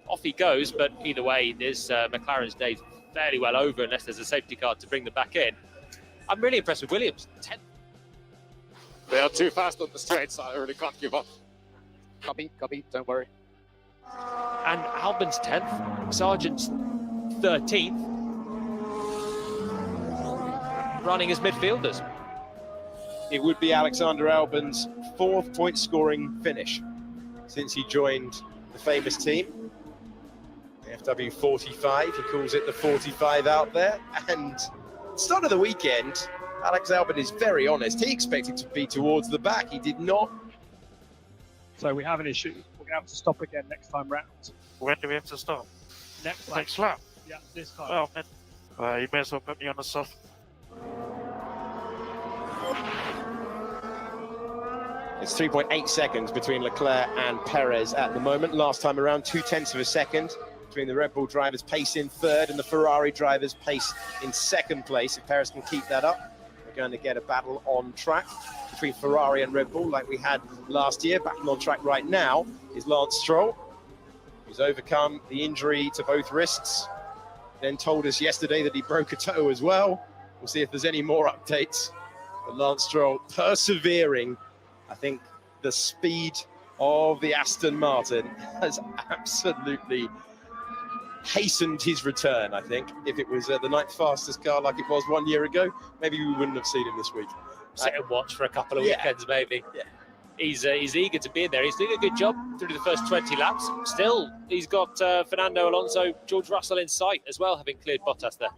Off he goes, but either way, this McLaren's day's fairly well over unless there's a safety car to bring them back in. I'm really impressed with Williams. 10th. They are too fast on the straight, so I really can't give up. Copy, don't worry. And Albon's 10th, Sargent's 13th, running as midfielders. It would be Alexander Albon's 4th point scoring finish since he joined the famous team. FW 45, he calls it the 45 out there. And start of the weekend, Alex Albon is very honest. He expected to be towards the back. He did not. So we have an issue. We're going to have to stop again next time round. When do we have to stop? Next lap? Yeah, this time. Well, then, you may as well put me on the soft. It's 3.8 seconds between Leclerc and Perez at the moment. Last time around, 0.2 of a second between the Red Bull drivers' pace in 3rd and the Ferrari drivers' pace in 2nd place. If Perez can keep that up, we're going to get a battle on track between Ferrari and Red Bull like we had last year. Battle on track right now is Lance Stroll, who's overcome the injury to both wrists, then told us yesterday that he broke a toe as well. We'll see if there's any more updates. But Lance Stroll persevering. I think the speed of the Aston Martin has absolutely hastened his return, I think. If it was the 9th fastest car like it was 1 year ago, maybe we wouldn't have seen him this week. Sit and watch for a couple of weekends, maybe. Yeah. He's eager to be in there. He's doing a good job through the first 20 laps. Still, he's got Fernando Alonso, George Russell in sight as well, having cleared Bottas there.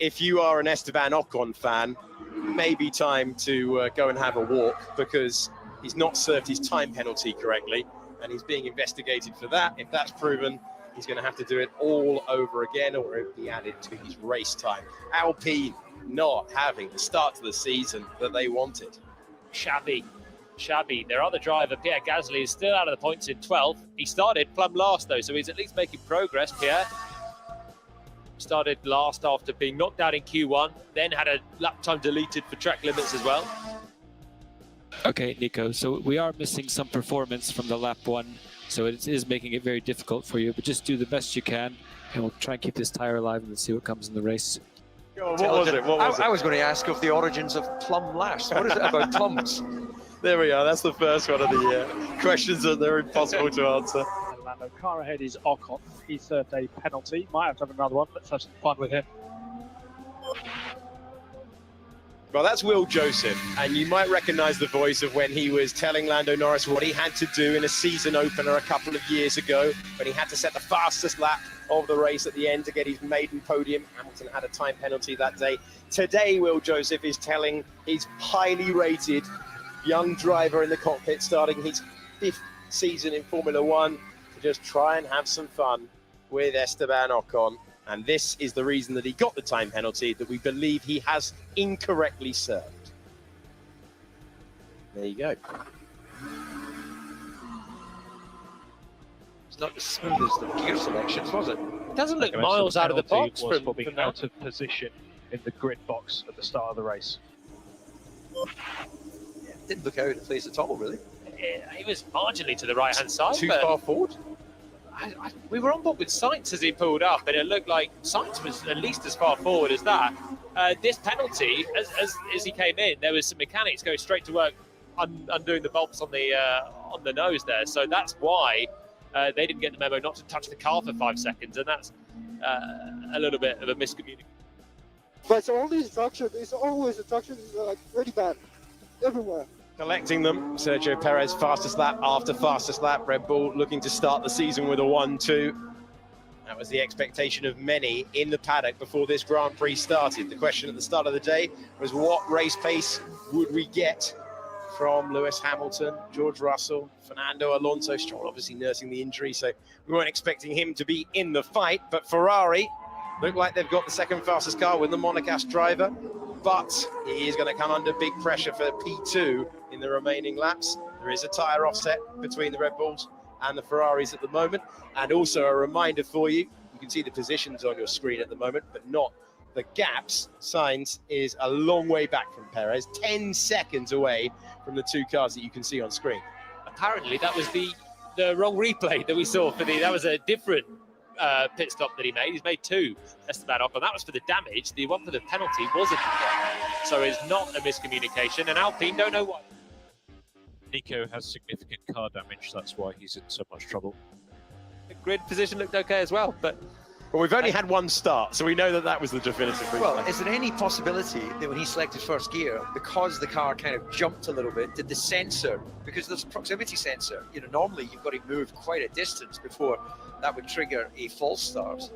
If you are an Esteban Ocon fan, maybe time to go and have a walk, because he's not served his time penalty correctly, and he's being investigated for that. If that's proven, he's going to have to do it all over again, or it will be added to his race time. Alpine not having the start to the season that they wanted. Shabby. Their other driver, Pierre Gasly, is still out of the points in 12th. He started plumb last, though, so he's at least making progress, Pierre. Started last after being knocked out in Q1, then had a lap time deleted for track limits as well. Okay, Nico, so we are missing some performance from the lap 1, so it is making it very difficult for you, but just do the best you can, and we'll try and keep this tyre alive and see what comes in the race. What was it? I was going to ask of the origins of plum last. What is it about plums? There we are. That's the first one of the questions that they're impossible to answer. Lando, car ahead is Ocon. He served a penalty. Might have to have another one. Let's have some fun with him. Well, that's Will Joseph, and you might recognise the voice of when he was telling Lando Norris what he had to do in a season opener a couple of years ago, when he had to set the fastest lap of the race at the end to get his maiden podium. Hamilton had a time penalty that day. Today, Will Joseph is telling his highly rated young driver in the cockpit, starting his 5th season in Formula One, to just try and have some fun with Esteban Ocon. And this is the reason that he got the time penalty that we believe he has incorrectly served. There you go. It's not as smooth as the gear selections, was it? It doesn't look miles out of the box was from for being that. out of position in the grid box at the start of the race. Yeah, didn't look out of place at all, really. He was marginally to the right-hand side. Too but far forward? we were on board with Sainz as he pulled up, and it looked like Sainz was at least as far forward as that. This penalty, as he came in, there was some mechanics going straight to work undoing the bolts on the nose there. So that's why they didn't get the memo not to touch the car for 5 seconds, and that's a little bit of a miscommunication. But it's only instruction. It's always instructions like really bad everywhere. Collecting them, Sergio Perez, fastest lap after fastest lap. Red Bull looking to start the season with a 1-2. That was the expectation of many in the paddock before this Grand Prix started. The question at the start of the day was, what race pace would we get from Lewis Hamilton, George Russell, Fernando Alonso? Stroll obviously nursing the injury, so we weren't expecting him to be in the fight. But Ferrari look like they've got the second fastest car with the Monegasque driver, but he is going to come under big pressure for P2 in the remaining laps. There is a tyre offset between the Red Bulls and the Ferraris at the moment. And also a reminder for you, you can see the positions on your screen at the moment, but not the gaps. Sainz is a long way back from Perez, 10 seconds away from the two cars that you can see on screen. Apparently that was the wrong replay that we saw for that was a different pit stop that he made. He's made two, Esteban Ocon. That was for the damage. The one for the penalty wasn't. So it's not a miscommunication, and Alpine don't know why. Nico has significant car damage, that's why he's in so much trouble. The grid position looked okay as well, but we've only had one start, so we know that that was the definitive replay. Well, is there any possibility that when he selected first gear, because the car kind of jumped a little bit, did the sensor, because there's a proximity sensor, you know, normally you've got to move quite a distance before that would trigger a false start.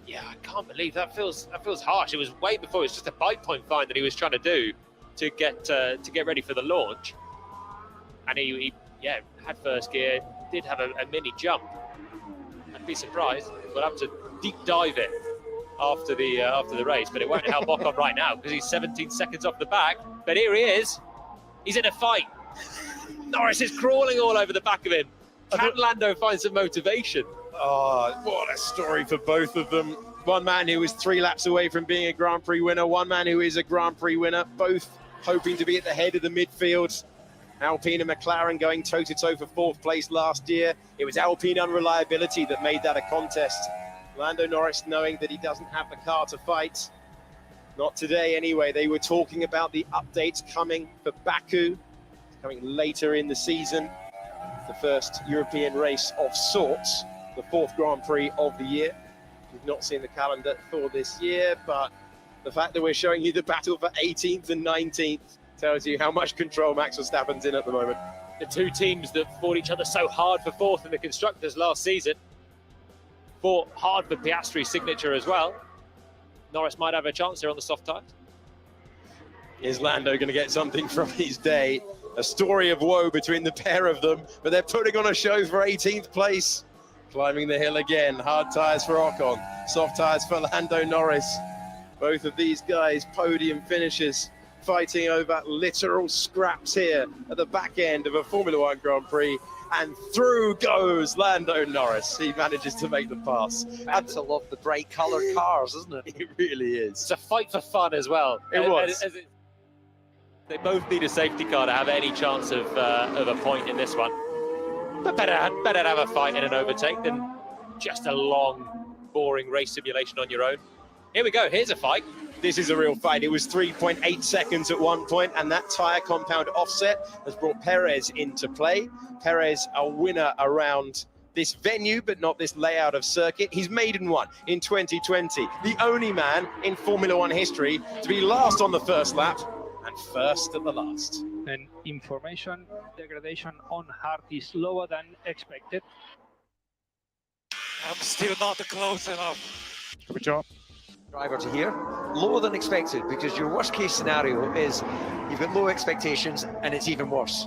Yeah, I can't believe that feels harsh. It was way before. It was just a bite point fine that he was trying to do to get ready for the launch, and he had first gear, did have a mini jump. I'd be surprised. We'll have to deep dive it after the race, but it won't help Ocon right now because he's 17 seconds off the back. But here he is. He's in a fight. Norris is crawling all over the back of him. Can Lando find some motivation? Oh, what a story for both of them. One man who was 3 laps away from being a Grand Prix winner, one man who is a Grand Prix winner, both hoping to be at the head of the midfield. Alpine and McLaren going toe-to-toe for 4th place last year. It was Alpine unreliability that made that a contest. Lando Norris knowing that he doesn't have the car to fight. Not today anyway. They were talking about the updates coming for Baku, coming later in the season. The first European race of sorts, the 4th Grand Prix of the year. We've not seen the calendar for this year, but the fact that we're showing you the battle for 18th and 19th tells you how much control Max Verstappen's in at the moment. The two teams that fought each other so hard for 4th in the Constructors last season fought hard for Piastri's signature as well. Norris might have a chance here on the soft tyres. Is Lando going to get something from his day? A story of woe between the pair of them, but they're putting on a show for 18th place. Climbing the hill again. Hard tyres for Ocon, soft tyres for Lando Norris. Both of these guys, podium finishers, fighting over literal scraps here at the back end of a Formula One Grand Prix. And through goes Lando Norris. He manages to make the pass. That's a lot of the bright coloured cars, isn't it? It really is. It's a fight for fun as well. It was. They both need a safety car to have any chance of a point in this one. But better to have a fight and an overtake than just a long, boring race simulation on your own. Here we go. Here's a fight. This is a real fight. It was 3.8 seconds at one point, and that tyre compound offset has brought Perez into play. Perez, a winner around this venue, but not this layout of circuit. He's maiden one in 2020. The only man in Formula One history to be last on the first lap and first at the last. And information degradation on hard is lower than expected. I'm still not close enough. Good job. Driver to here, lower than expected, because your worst case scenario is you've got low expectations and it's even worse.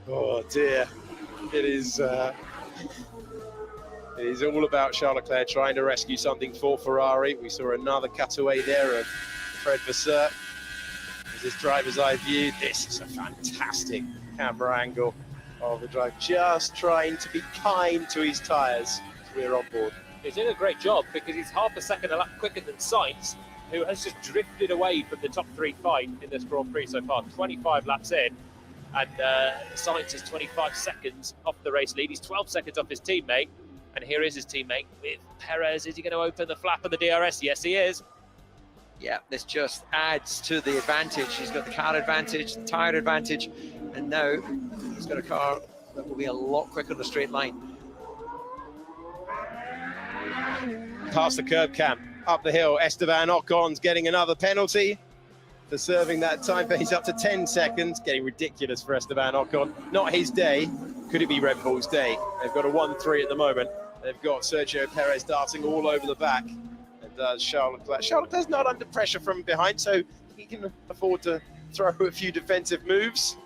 Oh dear, it is all about Charles Leclerc trying to rescue something for Ferrari. We saw another cutaway there of Fred Vasseur. As his driver's eye view, this is a fantastic camera angle of the driver, just trying to be kind to his tyres. We're on board. He's doing a great job because he's half a second a lap quicker than Sainz, who has just drifted away from the top 3 fight in this Grand Prix so far. 25 laps in, and Sainz is 25 seconds off the race lead. He's 12 seconds off his teammate, and here is his teammate with Perez. Is he going to open the flap of the DRS? Yes, he is. Yeah, this just adds to the advantage. He's got the car advantage, the tyre advantage, and now He's got a car that will be a lot quicker on the straight line. Past the curb cam, up the hill, Esteban Ocon's getting another penalty for serving that time pace up to 10 seconds. Getting ridiculous for Esteban Ocon. Not his day. Could it be Red Bull's day? They've got a 1-3 at the moment. They've got Sergio Perez darting all over the back. And does Charles Leclerc. Charles Leclerc's not under pressure from behind, so he can afford to throw a few defensive moves.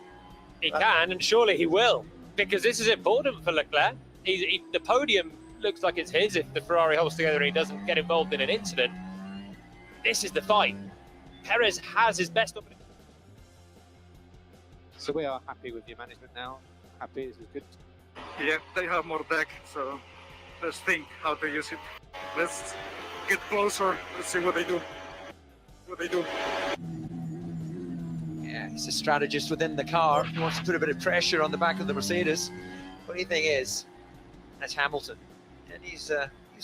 He can, and surely he will, because this is important for Leclerc. The podium looks like it's his if the Ferrari holds together and he doesn't get involved in an incident. This is the fight. Perez has his best opportunity. So we are happy with your management now. Happy, this is good. Yeah, they have more deck, so let's think how to use it. Let's get closer, let's see what they do. Yeah, he's a strategist within the car. He wants to put a bit of pressure on the back of the Mercedes. Funny thing is, that's Hamilton. And he's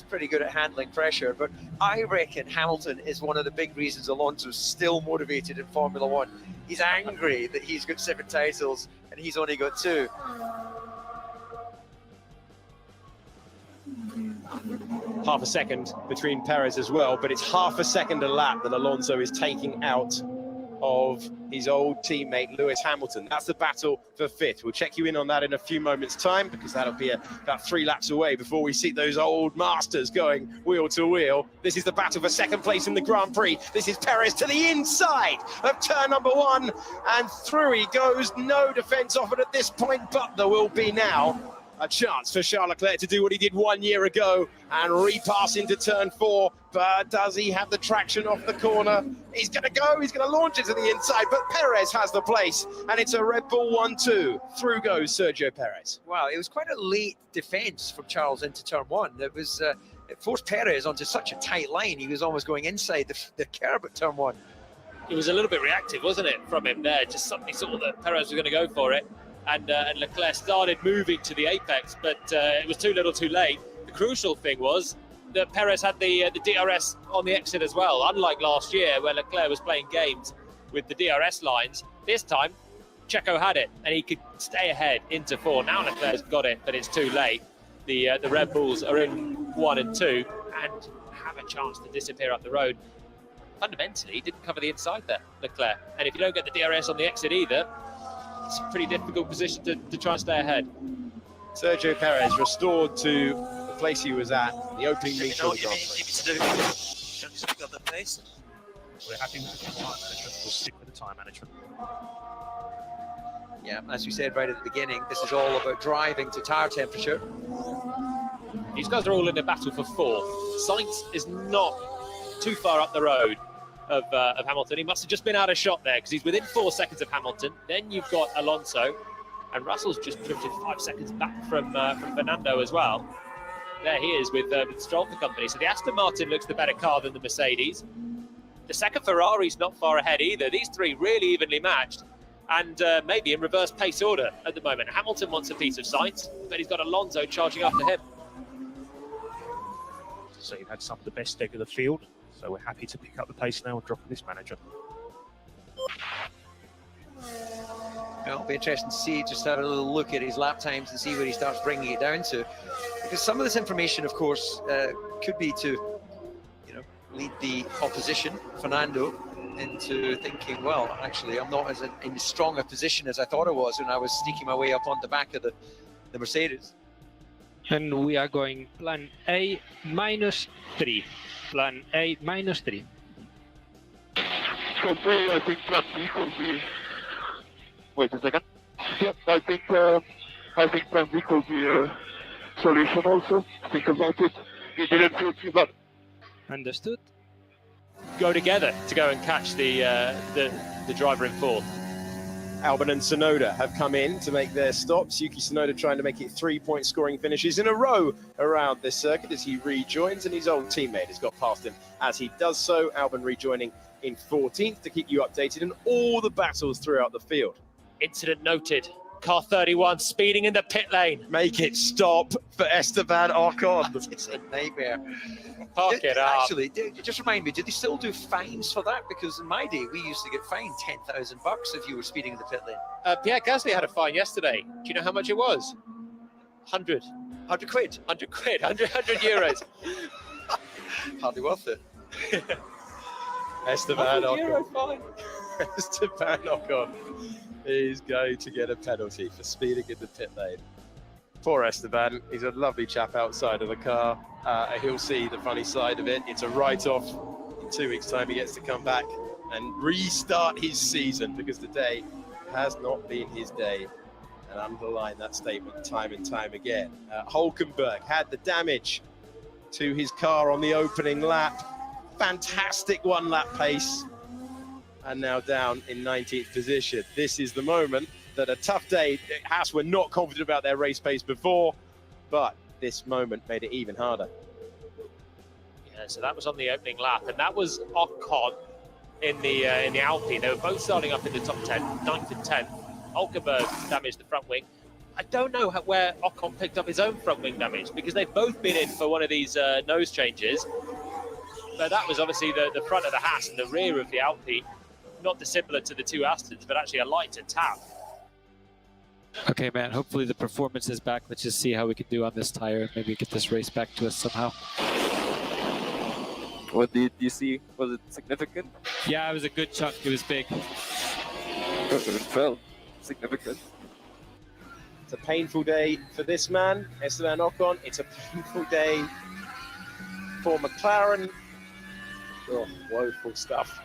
pretty good at handling pressure, but I reckon Hamilton is one of the big reasons Alonso's still motivated in Formula One. He's angry that he's got 7 titles and he's only got 2. Half a second between Perez as well, but it's half a second a lap that Alonso is taking out of his old teammate Lewis Hamilton. That's the battle for 5th. We'll check you in on that in a few moments' time, because that'll be about 3 laps away before we see those old masters going wheel to wheel. This is the battle for 2nd place in the Grand Prix. This is Perez to the inside of turn number 1, and through he goes. No defense offered at this point, but there will be now a chance for Charles Leclerc to do what he did 1 year ago and repass into turn 4. But does he have the traction off the corner? He's going to go, he's going to launch it to the inside, but Perez has the place, and it's a Red Bull 1-2. Through goes Sergio Perez. Wow, it was quite a late defense from Charles into turn 1. It forced Perez onto such a tight line. He was almost going inside the curb at turn 1. It was a little bit reactive, wasn't it, from him there? Just suddenly saw that Perez was going to go for it. And Leclerc started moving to the apex, but it was too little too late. The crucial thing was that Perez had the DRS on the exit as well. Unlike last year, where Leclerc was playing games with the DRS lines, this time Checo had it, and he could stay ahead into 4. Now Leclerc's got it, but it's too late. The Red Bulls are in 1 and 2 and have a chance to disappear up the road. Fundamentally, he didn't cover the inside there, Leclerc. And if you don't get the DRS on the exit either, it's a pretty difficult position to try and stay ahead. Sergio Perez restored to the place he was at, the opening meet of the Grand Prix. We're happy with the time management. We'll stick with the time management. Yeah, as we said right at the beginning, this is all about driving to tire temperature. These guys are all in a battle for 4. Sainz is not too far up the road of Hamilton. He must have just been out of shot there, because he's within 4 seconds of Hamilton. Then you've got Alonso, and Russell's just drifted 5 seconds back from Fernando as well. There he is with Stroll for company. So the Aston Martin looks the better car than the Mercedes. The second Ferrari's not far ahead either. These 3 really evenly matched, and maybe in reverse pace order at the moment. Hamilton wants a piece of Sainz, but he's got Alonso charging after him. So you've had some of the best deck of the field. So we're happy to pick up the pace now and drop this manager. It'll be interesting to see, just have a little look at his lap times and see where he starts bringing it down to. Because some of this information, of course, could be to, lead the opposition, Fernando, into thinking, well, actually, I'm not in as strong a position as I thought I was when I was sneaking my way up on the back of the Mercedes. And we are going plan A -3. Plan A -3. Plan B, I think plan B could be. Wait a second. Yeah, I think plan B could be a solution also. Think about it. It didn't feel too bad. Understood. Go together to go and catch the driver in 4th. Albon and Tsunoda have come in to make their stops. Yuki Tsunoda trying to make it 3-point scoring finishes in a row around this circuit as he rejoins, and his old teammate has got past him as he does so. Albon rejoining in 14th to keep you updated on all the battles throughout the field. Incident noted Car 31 speeding in the pit lane. Make it stop for Esteban Ocon. It's a nightmare. Park it up. Actually, just remind me, do they still do fines for that? Because in my day, we used to get fined $10,000 if you were speeding in the pit lane. Pierre Gasly had a fine yesterday. Do you know how much it was? 100 quid. 100 quid. 100 euros. Hardly worth it. Esteban €100 Ocon. fine. Esteban Ocon is going to get a penalty for speeding in the pit lane. Poor Esteban. He's a lovely chap outside of the car. He'll see the funny side of it. It's a write-off. In 2 weeks' time, he gets to come back and restart his season, because today has not been his day. And underline that statement time and time again. Hulkenberg had the damage to his car on the opening lap. Fantastic one-lap pace. And now down in 19th position. This is the moment that a tough day. Haas were not confident about their race pace before, but this moment made it even harder. Yeah, so that was on the opening lap, and that was Ocon in the Alpine. They were both starting up in the top 10, 9th and 10th. Hulkenberg damaged the front wing. I don't know where Ocon picked up his own front wing damage, because they've both been in for one of these nose changes. But that was obviously the front of the Haas and the rear of the Alpine. Not dissimilar to the two Astons, but actually a lighter tap. Okay, man, hopefully the performance is back. Let's just see how we can do on this tire and maybe get this race back to us somehow. What did you see? Was it significant? Yeah, it was a good chunk. It was big. It felt significant. It's a painful day for this man, Esteban Ocon. It's a painful day for McLaren. Oh, woeful stuff.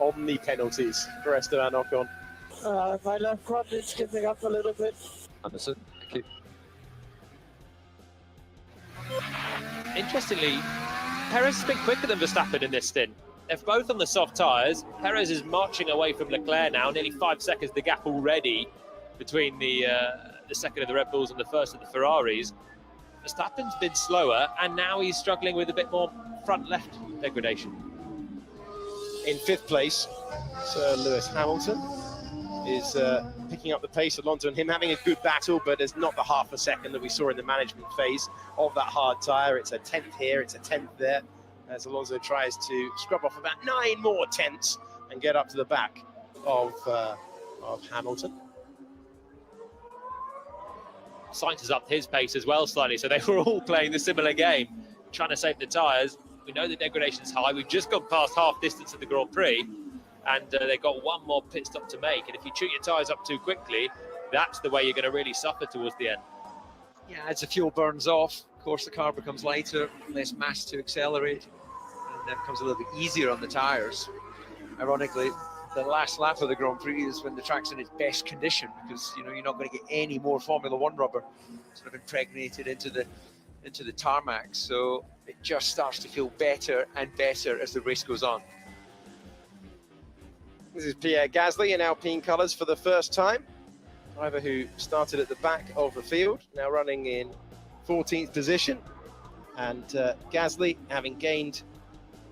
Omni penalties for Esteban Ocon. My left front is skipping up a little bit. Understood. Thank you. Interestingly, Perez has been quicker than Verstappen in this stint. They're both on the soft tyres. Perez is marching away from Leclerc now, nearly 5 seconds the gap already between the second of the Red Bulls and the first of the Ferraris. Verstappen's been slower, and now he's struggling with a bit more front left degradation. In 5th place, Sir Lewis Hamilton is picking up the pace. Alonso and him having a good battle, but there's not the half a second that we saw in the management phase of that hard tyre. It's a 10th here, it's a 10th there, as Alonso tries to scrub off about 9 more tenths and get up to the back of Hamilton. Sainz has upped his pace as well slightly, so they were all playing the similar game, trying to save the tyres. We know the degradation's high. We've just gone past half distance of the Grand Prix, and they've got one more pit stop to make. And if you chew your tyres up too quickly, that's the way you're going to really suffer towards the end. Yeah, as the fuel burns off, of course, the car becomes lighter, less mass to accelerate, and that becomes a little bit easier on the tyres. Ironically, the last lap of the Grand Prix is when the track's in its best condition, because you're not going to get any more Formula One rubber sort of impregnated into the tarmac. So it just starts to feel better and better as the race goes on. This is Pierre Gasly in Alpine colours for the first time. Driver who started at the back of the field, now running in 14th position. And Gasly, having gained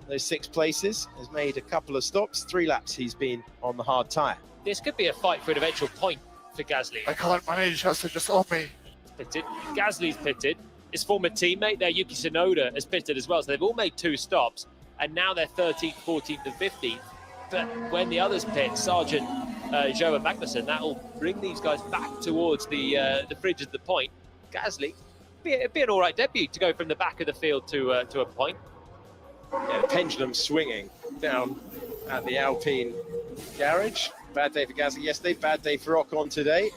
those 6 places, has made a couple of stops. 3 laps he's been on the hard tyre. This could be a fight for an eventual point for Gasly. I can't manage, has to just off me. Pitted. Gasly's pitted. His former teammate there, Yuki Tsunoda, has pitted as well. So they've all made 2 stops, and now they're 13th, 14th, and 15th. But when the others pit, Sargent, Joe and Magnussen, that will bring these guys back towards the fridge at the point. Gasly, it'd be an all right debut to go from the back of the field to a point. Yeah, the pendulum swinging down at the Alpine garage. Bad day for Gasly yesterday, bad day for Ocon today.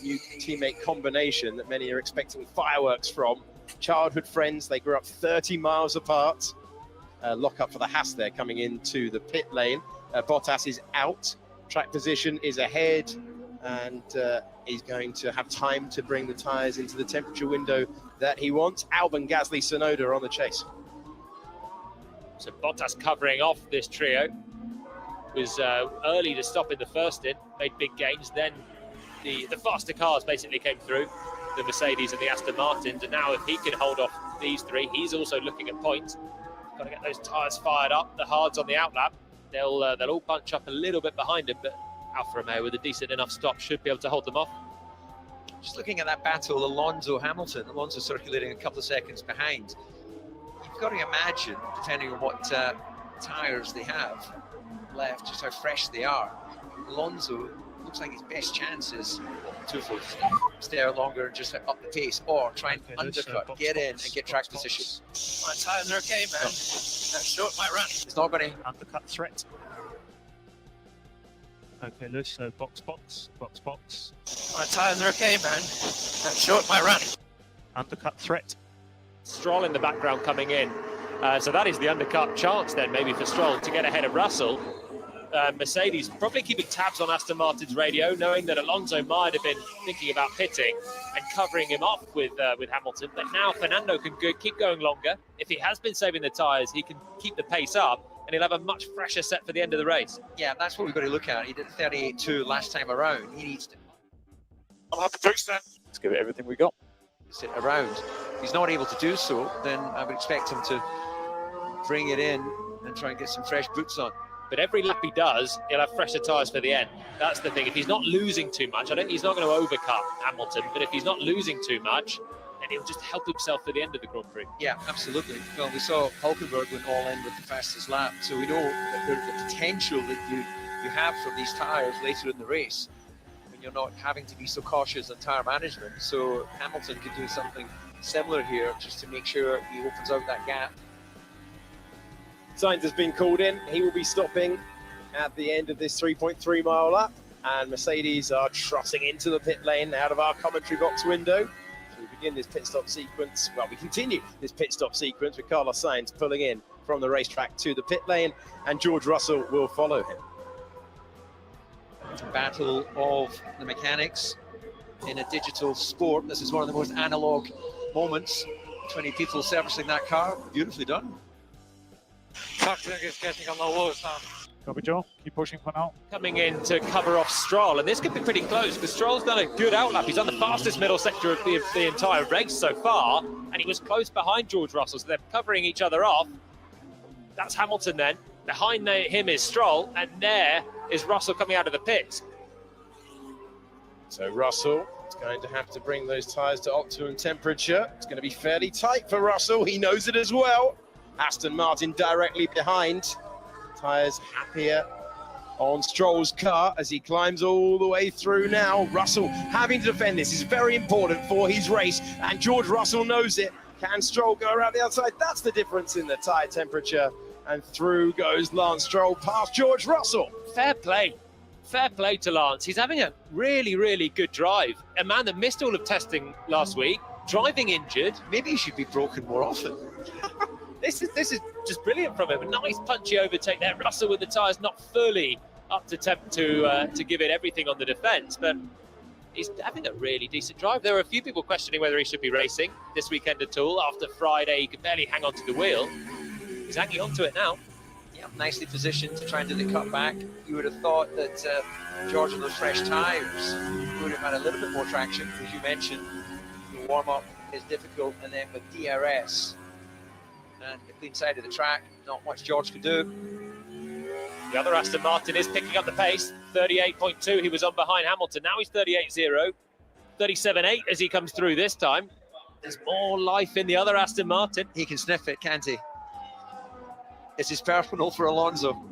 New teammate combination that many are expecting fireworks from. Childhood friends, they grew up 30 miles apart. Lock up for the Haas there coming into the pit lane. Bottas is out, track position is ahead, and he's going to have time to bring the tyres into the temperature window that he wants. Albon, Gasly, Tsunoda on the chase. So Bottas covering off this trio. Was early to stop in the first stint, made big gains, then the faster cars basically came through, the Mercedes and the Aston Martins, and now if he can hold off these 3, he's also looking at points. Got to get those tyres fired up, the hards on the outlap. They'll all bunch up a little bit behind him, but Alfa Romeo with a decent enough stop should be able to hold them off. Just looking at that battle, Alonso-Hamilton, Alonso circulating a couple of seconds behind. You've got to imagine, depending on what tyres they have left, just how fresh they are. Alonso looks like his best chance is twofold: stay out longer and just up the pace, or try and undercut, get in and get track position. My tyres are okay, man. That short might run. It's not going to undercut threat. Okay, Lewis, so box. My tyres are okay, man. That short might run. Undercut threat. Stroll in the background coming in. So that is the undercut chance then, maybe for Stroll to get ahead of Russell. Mercedes probably keeping tabs on Aston Martin's radio, knowing that Alonso might have been thinking about pitting and covering him off with Hamilton. But now Fernando can keep going longer. If he has been saving the tyres, he can keep the pace up, and he'll have a much fresher set for the end of the race. Yeah, that's what we've got to look at. He did 38.2 last time around. He needs to... I'll have to fix that. Let's give it everything we got. Sit around. If he's not able to do so, then I would expect him to bring it in and try and get some fresh boots on. But every lap he does, he'll have fresher tyres for the end. That's the thing. If he's not losing too much, he's not going to overcut Hamilton, but if he's not losing too much, then he'll just help himself for the end of the Grand Prix. Yeah, absolutely. Well, we saw Hulkenberg went all in with the fastest lap, so we know that there's the potential that you have from these tyres later in the race when you're not having to be so cautious on tyre management. So Hamilton could do something similar here just to make sure he opens out that gap. Sainz has been called in. He will be stopping at the end of this 3.3 mile lap, and Mercedes are trotting into the pit lane out of our commentary box window. So we begin this pit stop sequence. Well, we continue this pit stop sequence with Carlos Sainz pulling in from the racetrack to the pit lane, and George Russell will follow him. Battle of the mechanics in a digital sport. This is one of the most analog moments. 20 people servicing that car. Beautifully done. Something is getting on the walls now. Copy, Joel. Keep pushing for now. Coming in to cover off Stroll, and this could be pretty close because Stroll's done a good outlap. He's done the fastest middle sector of the entire race so far, and he was close behind George Russell, so they're covering each other off. That's Hamilton then. Behind him is Stroll, and there is Russell coming out of the pits. So Russell is going to have to bring those tyres to optimum temperature. It's going to be fairly tight for Russell. He knows it as well. Aston Martin directly behind. Tyres happier on Stroll's car as he climbs all the way through now. Russell having to defend this is very important for his race, and George Russell knows it. Can Stroll go around the outside? That's the difference in the tyre temperature. And through goes Lance Stroll past George Russell. Fair play. Fair play to Lance. He's having a really, really good drive. A man that missed all of testing last week, driving injured. Maybe he should be broken more often. This is just brilliant from him. A nice punchy overtake there. Russell with the tyres not fully up to temp to give it everything on the defence, but he's having a really decent drive. There are a few people questioning whether he should be racing this weekend at all. After Friday, he could barely hang on to the wheel. He's hanging on to it now. Yeah, nicely positioned to try and do the cutback. You would have thought that George on those fresh tyres would have had a little bit more traction. As you mentioned, the warm-up is difficult, and then with DRS and the clean side of the track, not much George could do. The other Aston Martin is picking up the pace. 38.2, he was on behind Hamilton. Now he's 38.0, 37.8 as he comes through this time. There's more life in the other Aston Martin. He can sniff it, can't he? This is personal for Alonso.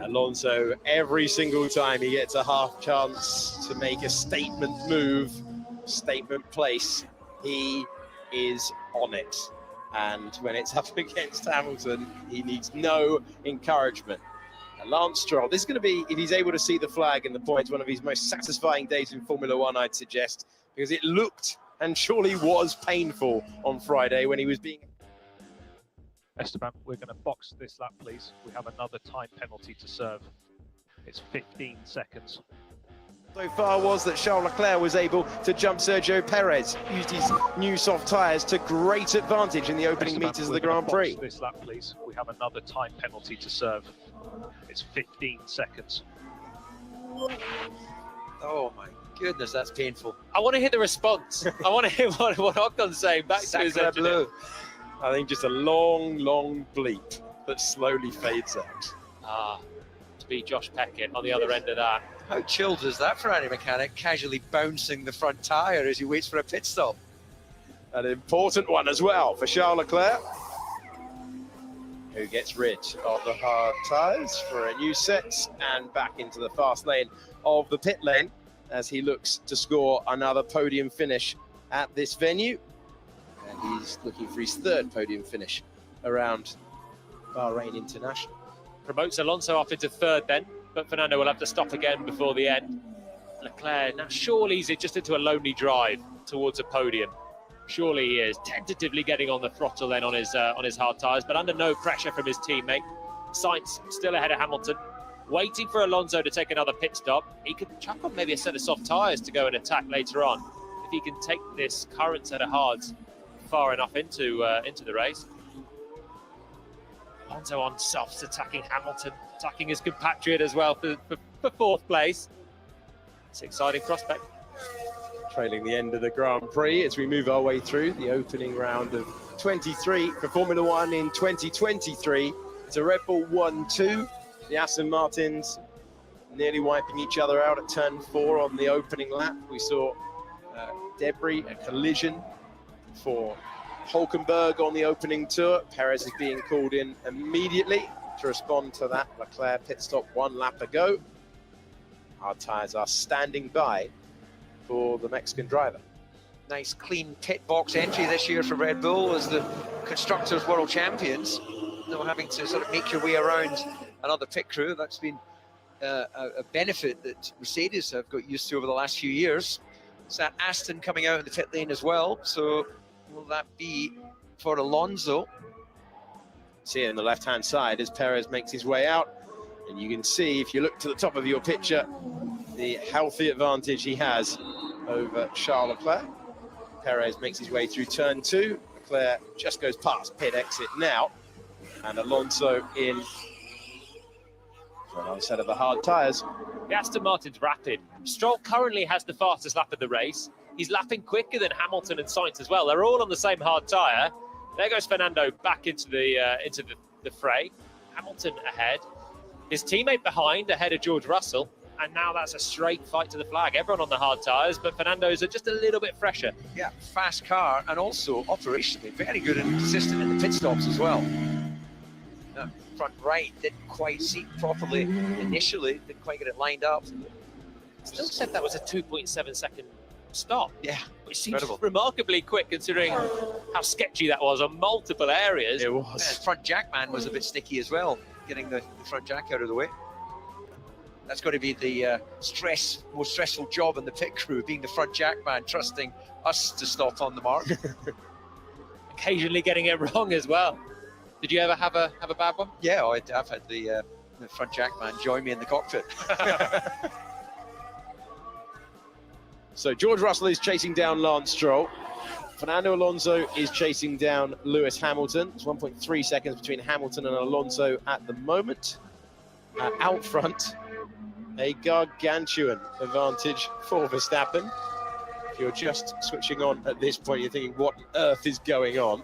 Alonso, every single time he gets a half chance to make a statement move, statement place, he is on it. And when it's up against Hamilton, he needs no encouragement. And Lance Stroll, this is going to be, if he's able to see the flag and the points, one of his most satisfying days in Formula One, I'd suggest, because it looked and surely was painful on Friday when he was being... Esteban, we're going to box this lap, please. We have another time penalty to serve. It's 15 seconds. So far was that Charles Leclerc was able to jump Sergio Perez, used his new soft tyres to great advantage in the opening Esteban, meters of the Grand Prix. Box this lap, please. We have another time penalty to serve. It's 15 seconds. Oh my goodness, that's painful. I want to hear the response. I want to hear what Ocon's saying back to his engineer. I think just a long, long bleep that slowly fades out. to be Josh Peckett on the other end of that. How chilled is that for any mechanic, casually bouncing the front tyre as he waits for a pit stop? An important one as well for Charles Leclerc, who gets rid of the hard tyres for a new set and back into the fast lane of the pit lane as he looks to score another podium finish at this venue. And he's looking for his third podium finish around Bahrain International. Promotes Alonso up into third then, but Fernando will have to stop again before the end. Leclerc, now surely he's just into a lonely drive towards a podium. Surely he is tentatively getting on the throttle then on his hard tyres, but under no pressure from his teammate. Sainz still ahead of Hamilton, waiting for Alonso to take another pit stop. He could chuck on maybe a set of soft tyres to go and attack later on if he can take this current set of hards far enough into the race. Alonso on softs, attacking Hamilton, attacking his compatriot as well for fourth place. It's an exciting prospect. Trailing the end of the Grand Prix as we move our way through the opening round of 23 for Formula One in 2023. It's a Red Bull 1-2. The Aston Martins nearly wiping each other out at turn 4 on the opening lap. We saw debris, a collision for Hulkenberg on the opening tour. Perez is being called in immediately to respond to that Leclerc pit stop 1 lap ago. Hard tyres are standing by for the Mexican driver. Nice clean pit box entry this year for Red Bull as the Constructors World Champions. No having to sort of make your way around another pit crew. That's been a benefit that Mercedes have got used to over the last few years. It's that Aston coming out in the pit lane as well. So will that be for Alonso? See it on the left-hand side as Perez makes his way out. And you can see, if you look to the top of your picture, the healthy advantage he has over Charles Leclerc. Perez makes his way through turn 2. Leclerc just goes past pit exit now. And Alonso in for another set of the hard tyres. The Aston Martin's rapid. Stroll currently has the fastest lap of the race. He's lapping quicker than Hamilton and Sainz as well. They're all on the same hard tyre. There goes Fernando back into the fray. Hamilton ahead. His teammate behind, ahead of George Russell. And now that's a straight fight to the flag. Everyone on the hard tyres, but Fernando's are just a little bit fresher. Yeah, fast car, and also operationally very good and consistent in the pit stops as well. Front right didn't quite seat properly initially, didn't quite get it lined up. Still said that was a 2.7 second stop. Yeah, which seems remarkably quick considering how sketchy that was on multiple areas. It was. And front jack man was a bit sticky as well, getting the front jack out of the way. That's got to be the most stressful job in the pit crew, being the front jack man, trusting us to stop on the mark. Occasionally getting it wrong as well. Did you ever have a bad one? Yeah, I've had the front jack man join me in the cockpit. So George Russell is chasing down Lance Stroll. Fernando Alonso is chasing down Lewis Hamilton. It's 1.3 seconds between Hamilton and Alonso at the moment. Out front, a gargantuan advantage for Verstappen. If you're just switching on at this point, you're thinking, what on earth is going on?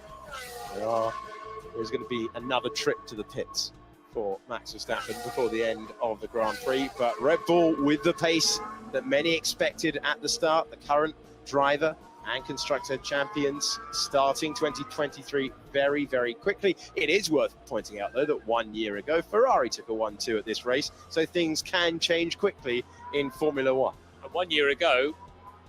There's going to be another trip to the pits for Max Verstappen before the end of the Grand Prix. But Red Bull with the pace that many expected at the start, the current driver and constructor champions starting 2023 very, very quickly. It is worth pointing out, though, that 1 year ago, Ferrari took a 1-2 at this race, so things can change quickly in Formula One. And 1 year ago,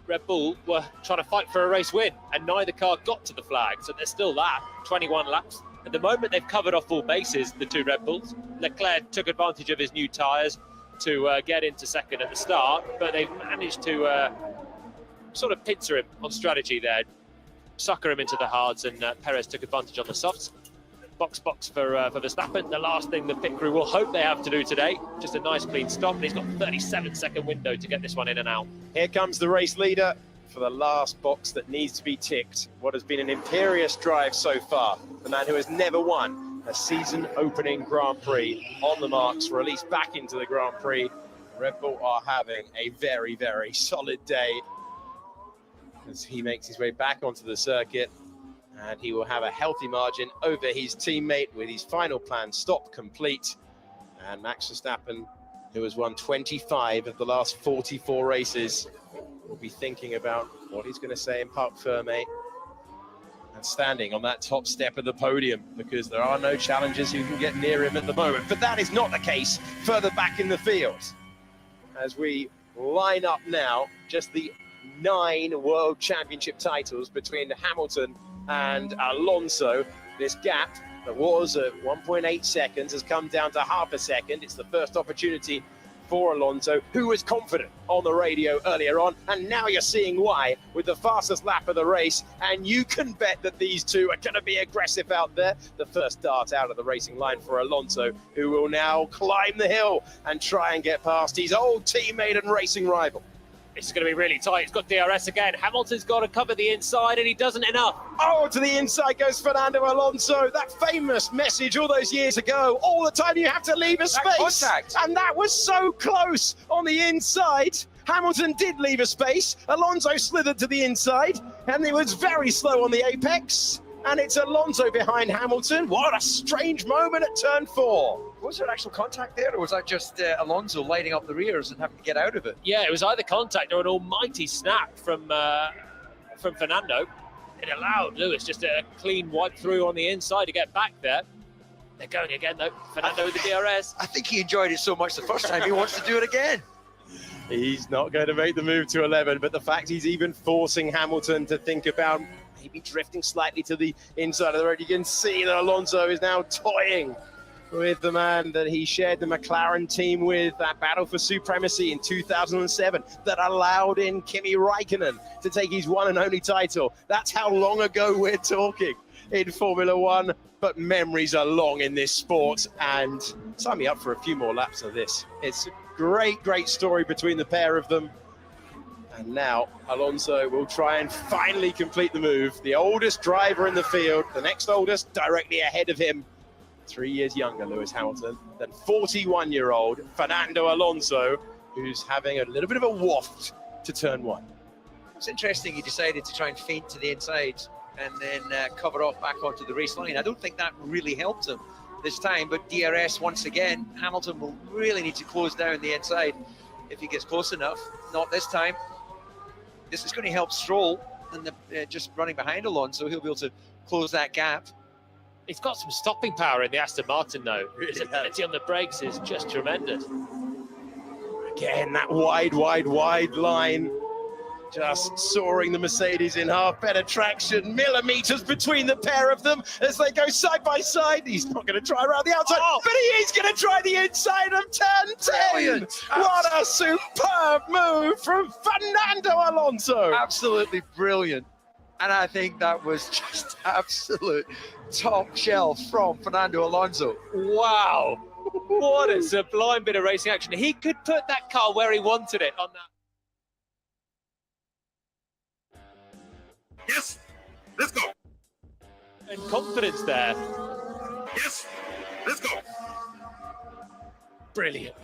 Red Bull were trying to fight for a race win, and neither car got to the flag, so there's still that, 21 laps. At the moment, they've covered off all bases, the two Red Bulls. Leclerc took advantage of his new tyres to get into second at the start, but they've managed to sort of pincer him on strategy there, sucker him into the hards, and Perez took advantage on the softs. Box for Verstappen. The last thing the pit crew will hope they have to do today, just a nice clean stop, and he's got a 37-second window to get this one in and out. Here comes the race leader for the last box that needs to be ticked. What has been an imperious drive so far. The man who has never won a season opening Grand Prix on the marks, released back into the Grand Prix. Red Bull are having a very, very solid day as he makes his way back onto the circuit, and he will have a healthy margin over his teammate with his final plan stop complete. And Max Verstappen who has won 25 of the last 44 races, will be thinking about what he's going to say in Parc Fermé and standing on that top step of the podium, because there are no challengers who can get near him at the moment. But that is not the case further back in the field. As we line up now, just the 9 World Championship titles between Hamilton and Alonso. This gap that was at 1.8 seconds has come down to half a second. It's the first opportunity for Alonso, who was confident on the radio earlier on, and now you're seeing why with the fastest lap of the race, and you can bet that these two are going to be aggressive out there. The first dart out of the racing line for Alonso, who will now climb the hill and try and get past his old teammate and racing rival. It's going to be really tight. He's got DRS again. Hamilton's got to cover the inside, and he doesn't enough. Oh, to the inside goes Fernando Alonso. That famous message all those years ago. All the time you have to leave a space. Contact. And that was so close on the inside. Hamilton did leave a space. Alonso slithered to the inside, and it was very slow on the apex. And it's Alonso behind Hamilton. What a strange moment at turn 4. Was there actual contact there, or was that just Alonso lighting up the rears and having to get out of it? Yeah, it was either contact or an almighty snap from Fernando. It allowed Lewis just a clean wipe through on the inside to get back there. They're going again, though. Fernando with the DRS. I think he enjoyed it so much the first time, he wants to do it again. He's not going to make the move to 11, but the fact he's even forcing Hamilton to think about maybe drifting slightly to the inside of the road, you can see that Alonso is now toying with the man that he shared the McLaren team with, that battle for supremacy in 2007 that allowed in Kimi Räikkönen to take his one and only title. That's how long ago we're talking in Formula One, but memories are long in this sport, and sign me up for a few more laps of this. It's a great story between the pair of them. And now Alonso will try and finally complete the move. The oldest driver in the field, the next oldest directly ahead of him. 3 years younger, Lewis Hamilton, than 41-year-old Fernando Alonso, who's having a little bit of a waft to turn 1. It's interesting he decided to try and feint to the inside and then cover off back onto the race line. I don't think that really helped him this time, but DRS once again. Hamilton will really need to close down the inside if he gets close enough. Not this time. This is going to help Stroll, and just running behind Alonso, he'll be able to close that gap. He's got some stopping power in the Aston Martin, though. His ability on the brakes is just tremendous. Again, that wide line, just soaring the Mercedes in half. Better traction, millimeters between the pair of them as they go side by side. He's not going to try around the outside, but he is going to try the inside of turn 10. Brilliant. What a superb move from Fernando Alonso. Absolutely brilliant. And I think that was just absolute top shelf from Fernando Alonso. Wow. What a sublime bit of racing action. He could put that car where he wanted it on that. Yes, let's go. And confidence there. Yes, let's go. Brilliant.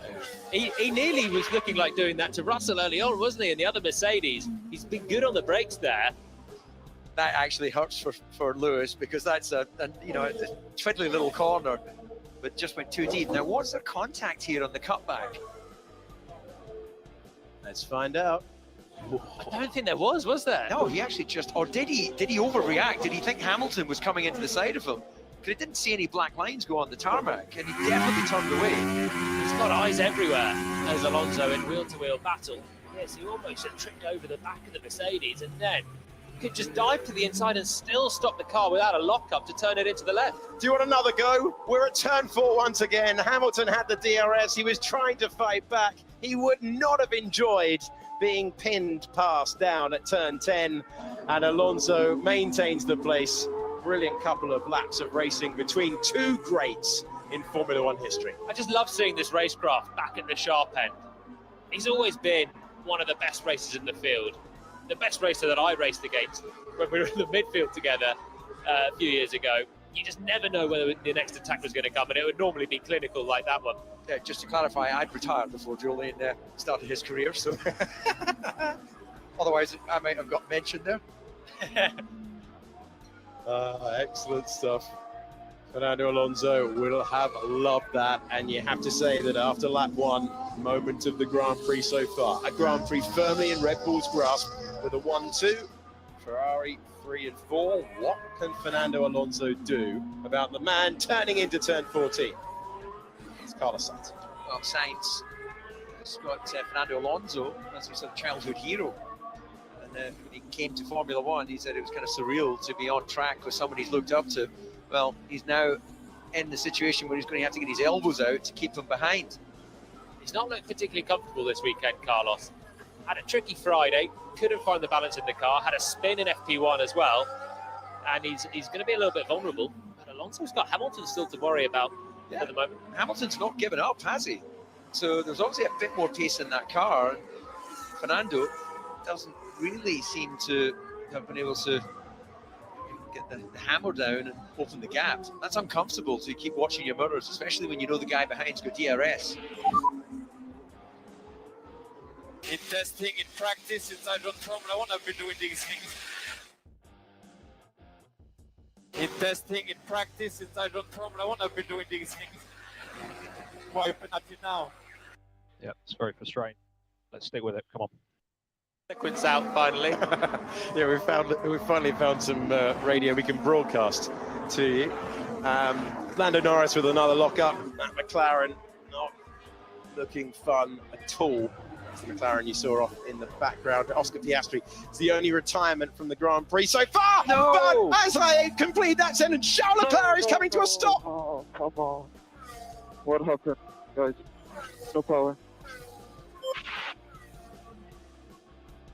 He nearly was looking like doing that to Russell early on, wasn't he? And the other Mercedes. He's been good on the brakes there. That actually hurts for Lewis, because that's a twiddly little corner, but just went too deep. Now, was there contact here on the cutback? Let's find out. I don't think there was there? No, he actually just, or did he overreact? Did he think Hamilton was coming into the side of him? Because he didn't see any black lines go on the tarmac, and he definitely turned away. He's got eyes everywhere as Alonso in wheel-to-wheel battle. Yes, he almost just tripped over the back of the Mercedes, and then could just dive to the inside and still stop the car without a lockup to turn it into the left. Do you want another go? We're at turn 4 once again. Hamilton had the DRS. He was trying to fight back. He would not have enjoyed being pinned past down at turn 10. And Alonso maintains the place. Brilliant couple of laps of racing between two greats in Formula One history. I just love seeing this racecraft back at the sharp end. He's always been one of the best racers in the field. The best racer that I raced against when we were in the midfield together a few years ago. You just never know whether the next attack was going to come, and it would normally be clinical like that one. Yeah, just to clarify, I'd retired before Julian started his career, so otherwise I might have got mentioned there. Excellent stuff. Fernando Alonso will have loved that, and you have to say that after lap 1, moment of the Grand Prix so far. A Grand Prix firmly in Red Bull's grasp with a 1-2. Ferrari 3 and 4. What can Fernando Alonso do about the man turning into turn 14? It's Carlos Sainz. Well, Sainz has got Fernando Alonso as his sort of childhood hero. And when he came to Formula One, he said it was kind of surreal to be on track with someone he's looked up to. Well, he's now in the situation where he's going to have to get his elbows out to keep them behind. He's not looked particularly comfortable this weekend, Carlos. Had a tricky Friday, couldn't find the balance in the car, had a spin in FP1 as well, and he's going to be a little bit vulnerable. But Alonso's got Hamilton still to worry about at the moment. Hamilton's not given up, has he? So there's obviously a bit more pace in that car. Fernando doesn't really seem to have been able to get the hammer down and open the gap. That's uncomfortable, so you keep watching your mirrors, especially when you know the guy behind's got DRS. In testing, in practice, since I don't Formula 1, I've been doing these things. In testing, in practice, since I don't Formula 1, I've been doing these things. Why open at you now? Yeah, it's very frustrating. Let's stick with it. Come on. Sequence out finally. Yeah, we finally found some radio we can broadcast to you. Lando Norris with another lockup. Matt McLaren not looking fun at all. That's the McLaren you saw off in the background. Oscar Piastri is the only retirement from the Grand Prix so far. No! But as I complete that sentence, Charles Leclerc is coming to a stop. Oh, come on. What happened, guys? No power.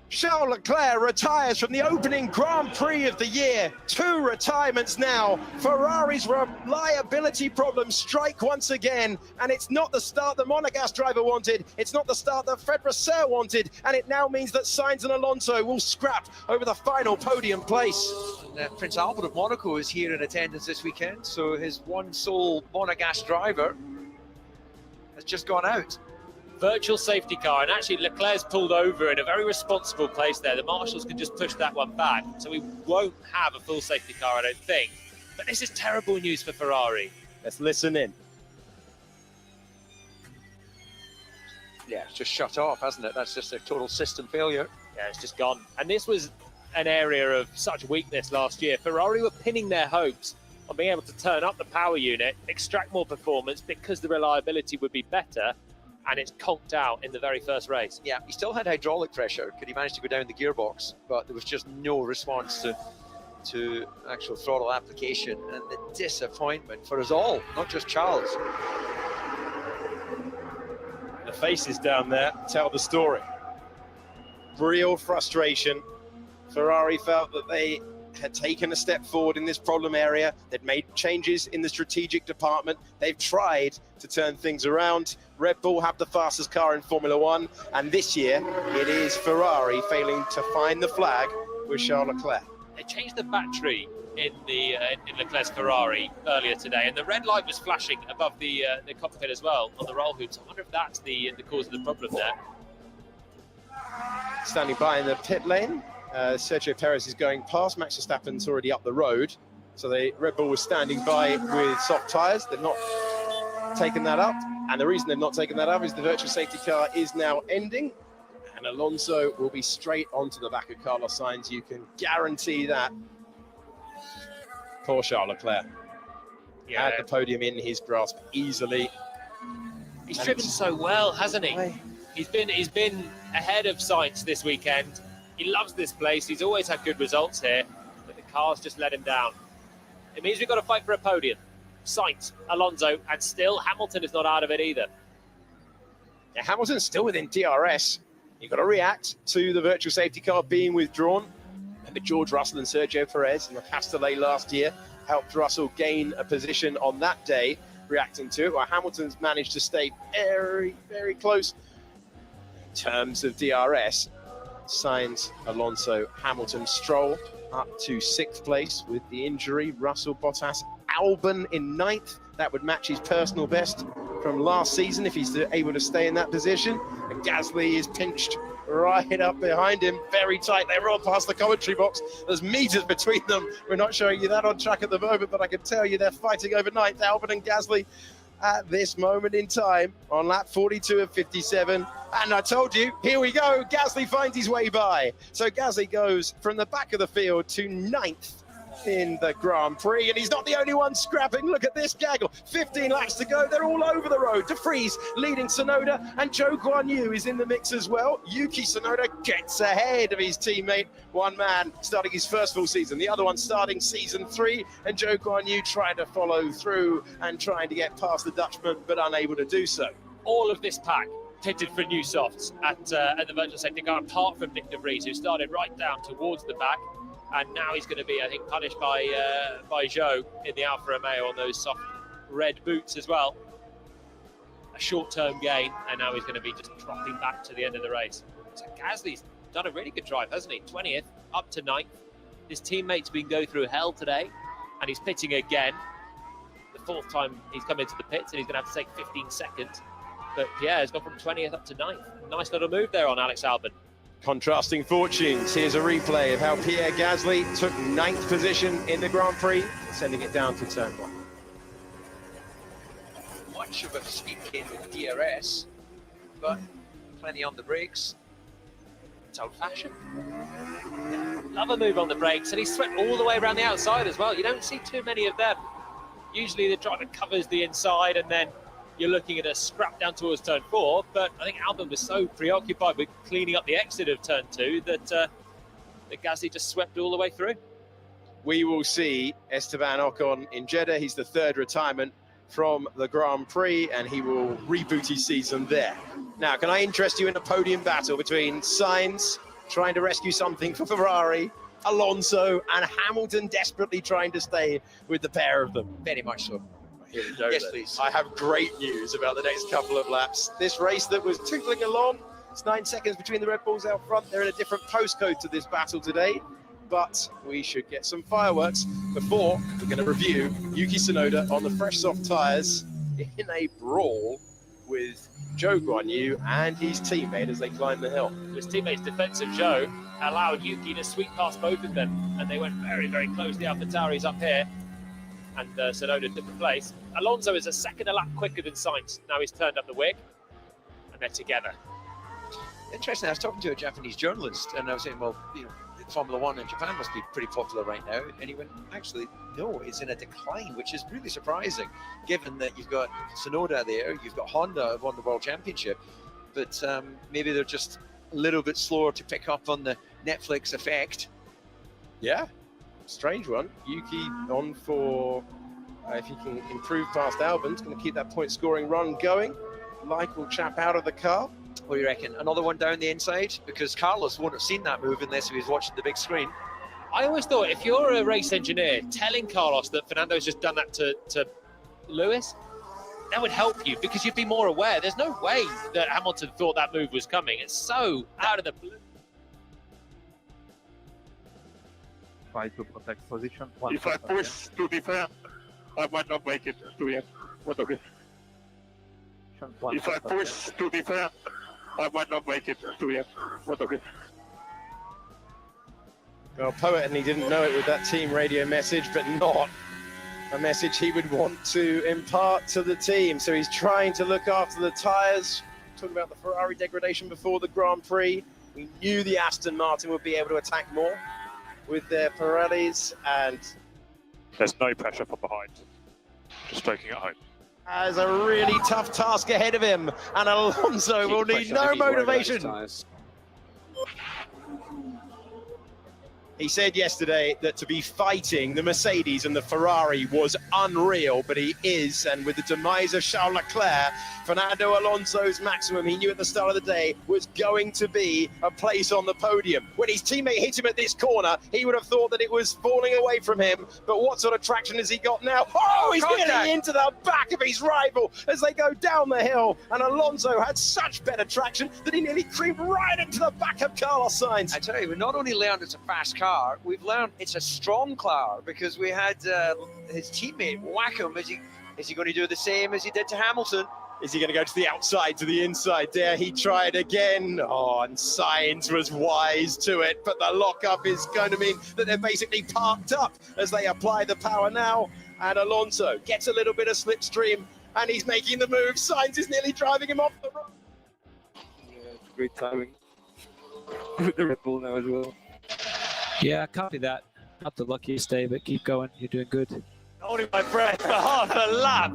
Charles Leclerc retires from the opening Grand Prix of the year. 2 retirements now. Ferrari's reliability problems strike once again, and it's not the start the Monegasque driver wanted. It's not the start that Fred Vasseur wanted, and it now means that Sainz and Alonso will scrap over the final podium place. Prince Albert of Monaco is here in attendance this weekend, so his one sole Monegasque driver has just gone out. Virtual safety car, and actually Leclerc's pulled over in a very responsible place there. The marshals can just push that one back, so we won't have a full safety car, I don't think. But this is terrible news for Ferrari. Let's listen in. Yeah, it's just shut off, hasn't it? That's just a total system failure. Yeah, it's just gone. And this was an area of such weakness last year. Ferrari were pinning their hopes on being able to turn up the power unit, extract more performance because the reliability would be better, and it's conked out in the very first race. Yeah, he still had hydraulic pressure. Could he manage to go down the gearbox? But there was just no response to actual throttle application, and the disappointment for us all, not just Charles. The faces down there tell the story. Real frustration. Ferrari felt that they had taken a step forward in this problem area. They'd made changes in the strategic department. They've tried to turn things around. Red Bull have the fastest car in Formula One, and this year it is Ferrari failing to find the flag with Charles Leclerc. They changed the battery in Leclerc's Ferrari earlier today, and the red light was flashing above the cockpit as well on the roll hoops. I wonder if that's the cause of the problem there. Standing by in the pit lane, Sergio Perez is going past. Max Verstappen's already up the road, so the Red Bull was standing by with soft tyres. They've not taken that up, and the reason they've not taken that up is the virtual safety car is now ending, and Alonso will be straight onto the back of Carlos Sainz. You can guarantee that. Poor Charles Leclerc. Yeah. Had the podium in his grasp easily. He's driven so well, hasn't he? He's been ahead of Sainz this weekend. He loves this place. He's always had good results here, but the car's just let him down. It means we've got to fight for a podium. Sainz, Alonso, and still Hamilton is not out of it either. Yeah, Hamilton's still within DRS. You've got to react to the virtual safety car being withdrawn. Remember George Russell and Sergio Perez in the Castellet last year helped Russell gain a position on that day, reacting to it, while Hamilton's managed to stay very, very close in terms of DRS. Sainz, Alonso, Hamilton, Stroll up to 6th place with the injury. Russell, Bottas, Albon in 9th. That would match his personal best from last season if he's able to stay in that position. And Gasly is pinched right up behind him, very tight. They roll past the commentary box. There's meters between them. We're not showing you that on track at the moment, but I can tell you they're fighting over ninth, Albon and Gasly, at this moment in time on lap 42 of 57. And I told you, here we go. Gasly finds his way by. So Gasly goes from the back of the field to ninth in the Grand Prix, and he's not the only one scrapping. Look at this gaggle. 15 laps to go. They're all over the road. De Vries leading Tsunoda, and Zhou Guanyu is in the mix as well. Yuki Tsunoda gets ahead of his teammate. One man starting his first full season, the other one starting season 3, and Zhou Guanyu trying to follow through and trying to get past the Dutchman, but unable to do so. All of this pack pitted for new softs at the virtual safety car, apart from Nick De Vries, who started right down towards the back. And now he's going to be, I think, punished by Zhou in the Alfa Romeo on those soft red boots as well. A short-term gain, and now he's going to be just dropping back to the end of the race. So Gasly's done a really good drive, hasn't he? 20th, up to 9th. His teammate's been going through hell today, and he's pitting again. The 4th time he's come into the pits, and he's going to have to take 15 seconds. But Pierre has gone from 20th up to 9th. Nice little move there on Alex Albon. Contrasting fortunes. Here's a replay of how Pierre Gasly took 9th position in the Grand Prix, sending it down to turn 1. Much of a speed gain with DRS, but plenty on the brakes. It's old-fashioned. Love a move on the brakes, and he swept all the way around the outside as well. You don't see too many of them. Usually the driver covers the inside, and then you're looking at a scrap down towards turn 4, but I think Albon was so preoccupied with cleaning up the exit of turn 2 that Gasly just swept all the way through. We will see Esteban Ocon in Jeddah. He's the 3rd retirement from the Grand Prix, and he will reboot his season there. Now, can I interest you in a podium battle between Sainz trying to rescue something for Ferrari, Alonso, and Hamilton desperately trying to stay with the pair of them? Very much so. Here we go, yes, then. please. I have great news about the next couple of laps. This race that was tinkling along, it's 9 seconds between the Red Bulls out front. They're in a different postcode to this battle today, but we should get some fireworks before we're going to review Yuki Tsunoda on the fresh soft tyres in a brawl with Zhou Guanyu and his teammate as they climb the hill. His teammate's defensive Zhou allowed Yuki to sweep past both of them, and they went very, very close. The AlphaTauri's up here, and Tsunoda took the place. Alonso is a second a lap quicker than Sainz. Now he's turned up the wig, and they're together. Interesting, I was talking to a Japanese journalist, and I was saying, well, you know, Formula One in Japan must be pretty popular right now. And he went, actually, no, it's in a decline, which is really surprising, given that you've got Tsunoda there, you've got Honda who won the World Championship, but maybe they're just a little bit slower to pick up on the Netflix effect. Yeah, strange one. Yuki on for, if he can improve past Albon, he's going to keep that point scoring run going. Like will chap out of the car. What do you reckon? Another one down the inside? Because Carlos wouldn't have seen that move unless he was watching the big screen. I always thought if you're a race engineer, telling Carlos that Fernando's just done that to Lewis, that would help you because you'd be more aware. There's no way that Hamilton thought that move was coming. It's so out of the blue. Try to protect position. If I push to defend, I might not make it to the end. What okay? If I push to defend, I might not make it to the end. What okay? Well, Poet, and he didn't know it with that team radio message, but not a message he would want to impart to the team. So he's trying to look after the tyres. Talking about the Ferrari degradation before the Grand Prix. We knew the Aston Martin would be able to attack more with their Pirellis, and there's no pressure from behind. Just stroking it home. Has a really tough task ahead of him, and Alonso will need no motivation. He said yesterday that to be fighting the Mercedes and the Ferrari was unreal, but he is, and with the demise of Charles Leclerc, Fernando Alonso's maximum, he knew at the start of the day, was going to be a place on the podium. When his teammate hit him at this corner, he would have thought that it was falling away from him, but what sort of traction has he got now? Oh, he's getting into the back of his rival as they go down the hill, and Alonso had such better traction that he nearly creamed right into the back of Carlos Sainz. I tell you, we not only learned it's a fast car, we've learned it's a strong car, because we had his teammate whack him. Is he going to do the same as he did to Hamilton? Is he going to go to the outside, to the inside? Dare he try it again? Oh, and Sainz was wise to it, but the lockup is going to mean that they're basically parked up as they apply the power now. And Alonso gets a little bit of slipstream, and he's making the move. Sainz is nearly driving him off the road. Yeah, great timing with the Red Bull now as well. Yeah, copy that. Not the luckiest day, but keep going. You're doing good. Holding my breath for half a lap.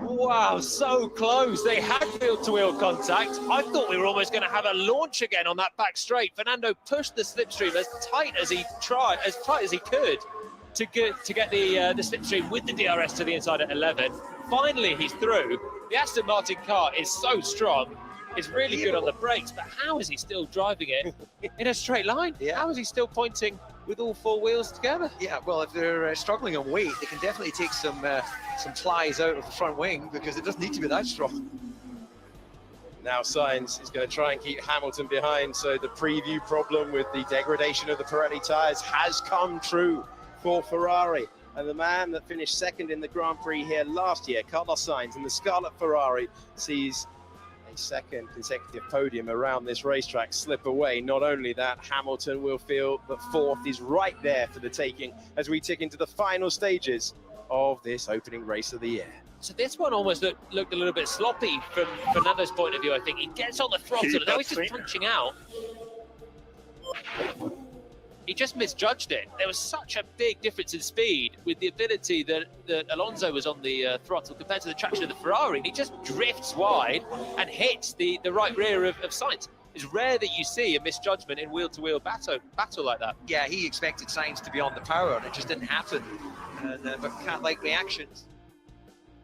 Wow, so close. They had wheel-to-wheel contact. I thought we were almost going to have a launch again on that back straight. Fernando pushed the slipstream as tight as he could to get the slipstream with the DRS to the inside at 11. Finally, he's through. The Aston Martin car is so strong. It's really good on the brakes, but how is he still driving it in a straight line? Yeah. How is he still pointing with all four wheels together? Yeah, well, if they're struggling on weight, they can definitely take some flies out of the front wing because it doesn't need to be that strong. Now Sainz is going to try and keep Hamilton behind, so the preview problem with the degradation of the Pirelli tyres has come true for Ferrari. And the man that finished second in the Grand Prix here last year, Carlos Sainz, in the Scarlet Ferrari, sees a second consecutive podium around this racetrack slip away. Not only that, Hamilton will feel that fourth is right there for the taking as we tick into the final stages of this opening race of the year. So this one almost looked a little bit sloppy from Fernando's point of view, I think. He gets on the throttle, and now he's just punching out. He just misjudged it. There was such a big difference in speed with the ability that Alonso was on the throttle compared to the traction of the Ferrari. And he just drifts wide and hits the right rear of Sainz. It's rare that you see a misjudgment in wheel-to-wheel battle like that. Yeah, he expected Sainz to be on the power, and it just didn't happen. But can't like reactions.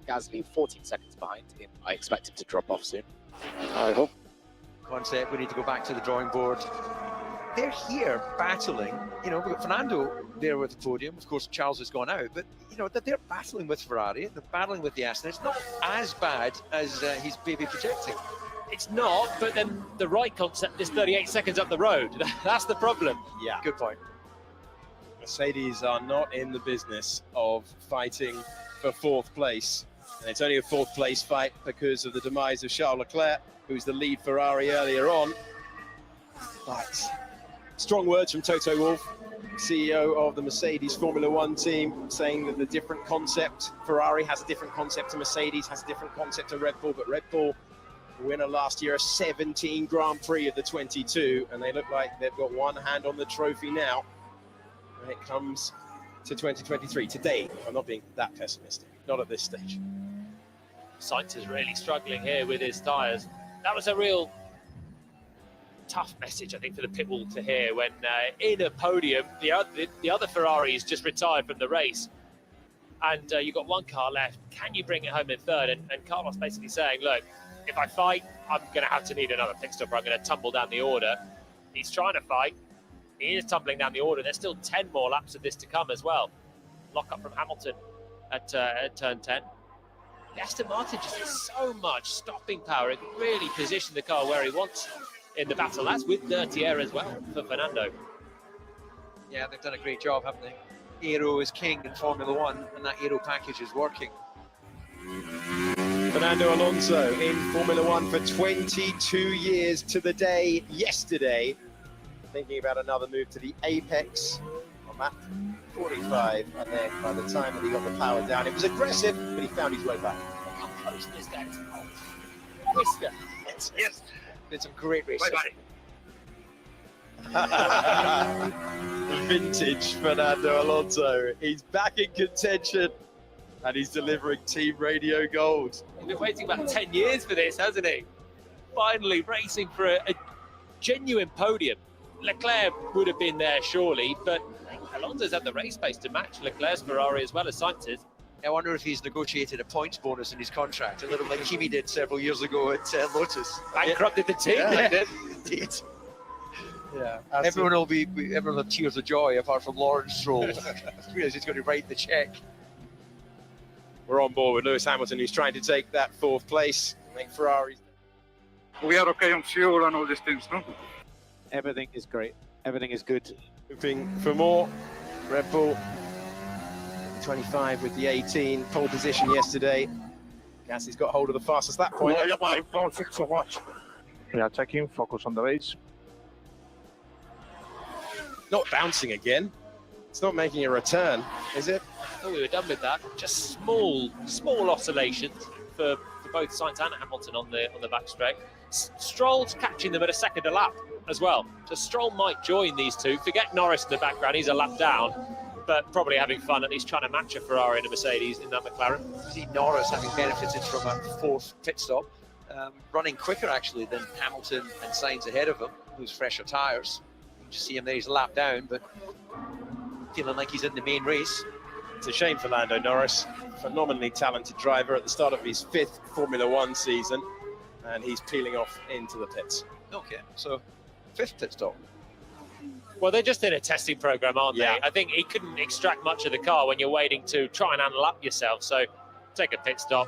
Gasly 14 seconds behind him. I expect him to drop off soon. I hope. Concept, we need to go back to the drawing board. They're here battling, you know, we've got Fernando there with the podium. Of course, Charles has gone out, but, you know, they're battling with Ferrari, they're battling with the Aston. It's not as bad as he's maybe projecting. It's not, but then the right concept is 38 seconds up the road. That's the problem. Yeah. Good point. Mercedes are not in the business of fighting for fourth place. And it's only a fourth place fight because of the demise of Charles Leclerc, who's the lead Ferrari earlier on. But strong words from Toto Wolff, CEO of the Mercedes Formula One team, saying that the different concept, Ferrari has a different concept to Mercedes, has a different concept to Red Bull, but Red Bull, the winner last year, a 17 Grand Prix of the 22, and they look like they've got one hand on the trophy now when it comes to 2023. Today, I'm not being that pessimistic, not at this stage. Sainz is really struggling here with his tyres. That was a real tough message, I think, for the pit wall to hear when in a podium, the other Ferrari is just retired from the race. And you've got one car left. Can you bring it home in third? And Carlos basically saying, look, if I fight, I'm going to need another pit stop, or I'm going to tumble down the order. He's trying to fight. He is tumbling down the order. There's still 10 more laps of this to come as well. Lock up from Hamilton at turn 10. The Aston Martin just has so much stopping power. It can really position the car where he wants in the battle. That's with dirty air as well for Fernando. Yeah, they've done a great job, haven't they? Aero is king in Formula One, and that aero package is working. Fernando Alonso in Formula One for 22 years to the day yesterday. Thinking about another move to the apex on lap 45, and then by the time that he got the power down, it was aggressive, but he found his way back. How close this guy is. Whisker. Yes. Did some great racing. Vintage Fernando Alonso. He's back in contention, and he's delivering Team Radio Gold. He's been waiting about 10 years for this, hasn't he? Finally racing for a genuine podium. Leclerc would have been there surely, but Alonso's had the race pace to match Leclerc's Ferrari as well as Sainz's. I wonder if he's negotiated a points bonus in his contract, a little like Kimi did several years ago at Lotus. Bankrupted the team, yeah. they did. Indeed. Yeah, everyone will have tears of joy apart from Lawrence Stroll. Because he's going to write the check. We're on board with Lewis Hamilton, who's trying to take that fourth place. I think Ferrari's. We are okay on fuel and all these things, no? Everything is great. Everything is good. Hoping for more. Red Bull 25 with the 18 pole position yesterday. Gasly's got hold of the fastest lap point. Don't think so much. Yeah, checking, focus on the race. Not bouncing again. It's not making a return, is it? Oh, we were done with that. Just small oscillations for both Sainz and Hamilton on the back straight. Stroll's catching them at a second a lap as well. So Stroll might join these two. Forget Norris in the background, he's a lap down, but probably having fun, at least trying to match a Ferrari and a Mercedes in that McLaren. You see Norris having benefited from a fourth pit stop, running quicker actually than Hamilton and Sainz ahead of him, who's fresher tyres. You can just see him there, he's a lap down, but feeling like he's in the main race. It's a shame for Lando Norris, phenomenally talented driver at the start of his 5th Formula One season, and he's peeling off into the pits. Okay, so 5th pit stop. Well, they're just in a testing program, aren't Yeah. they? I think he couldn't extract much of the car when you're waiting to try and unlap yourself. So take a pit stop,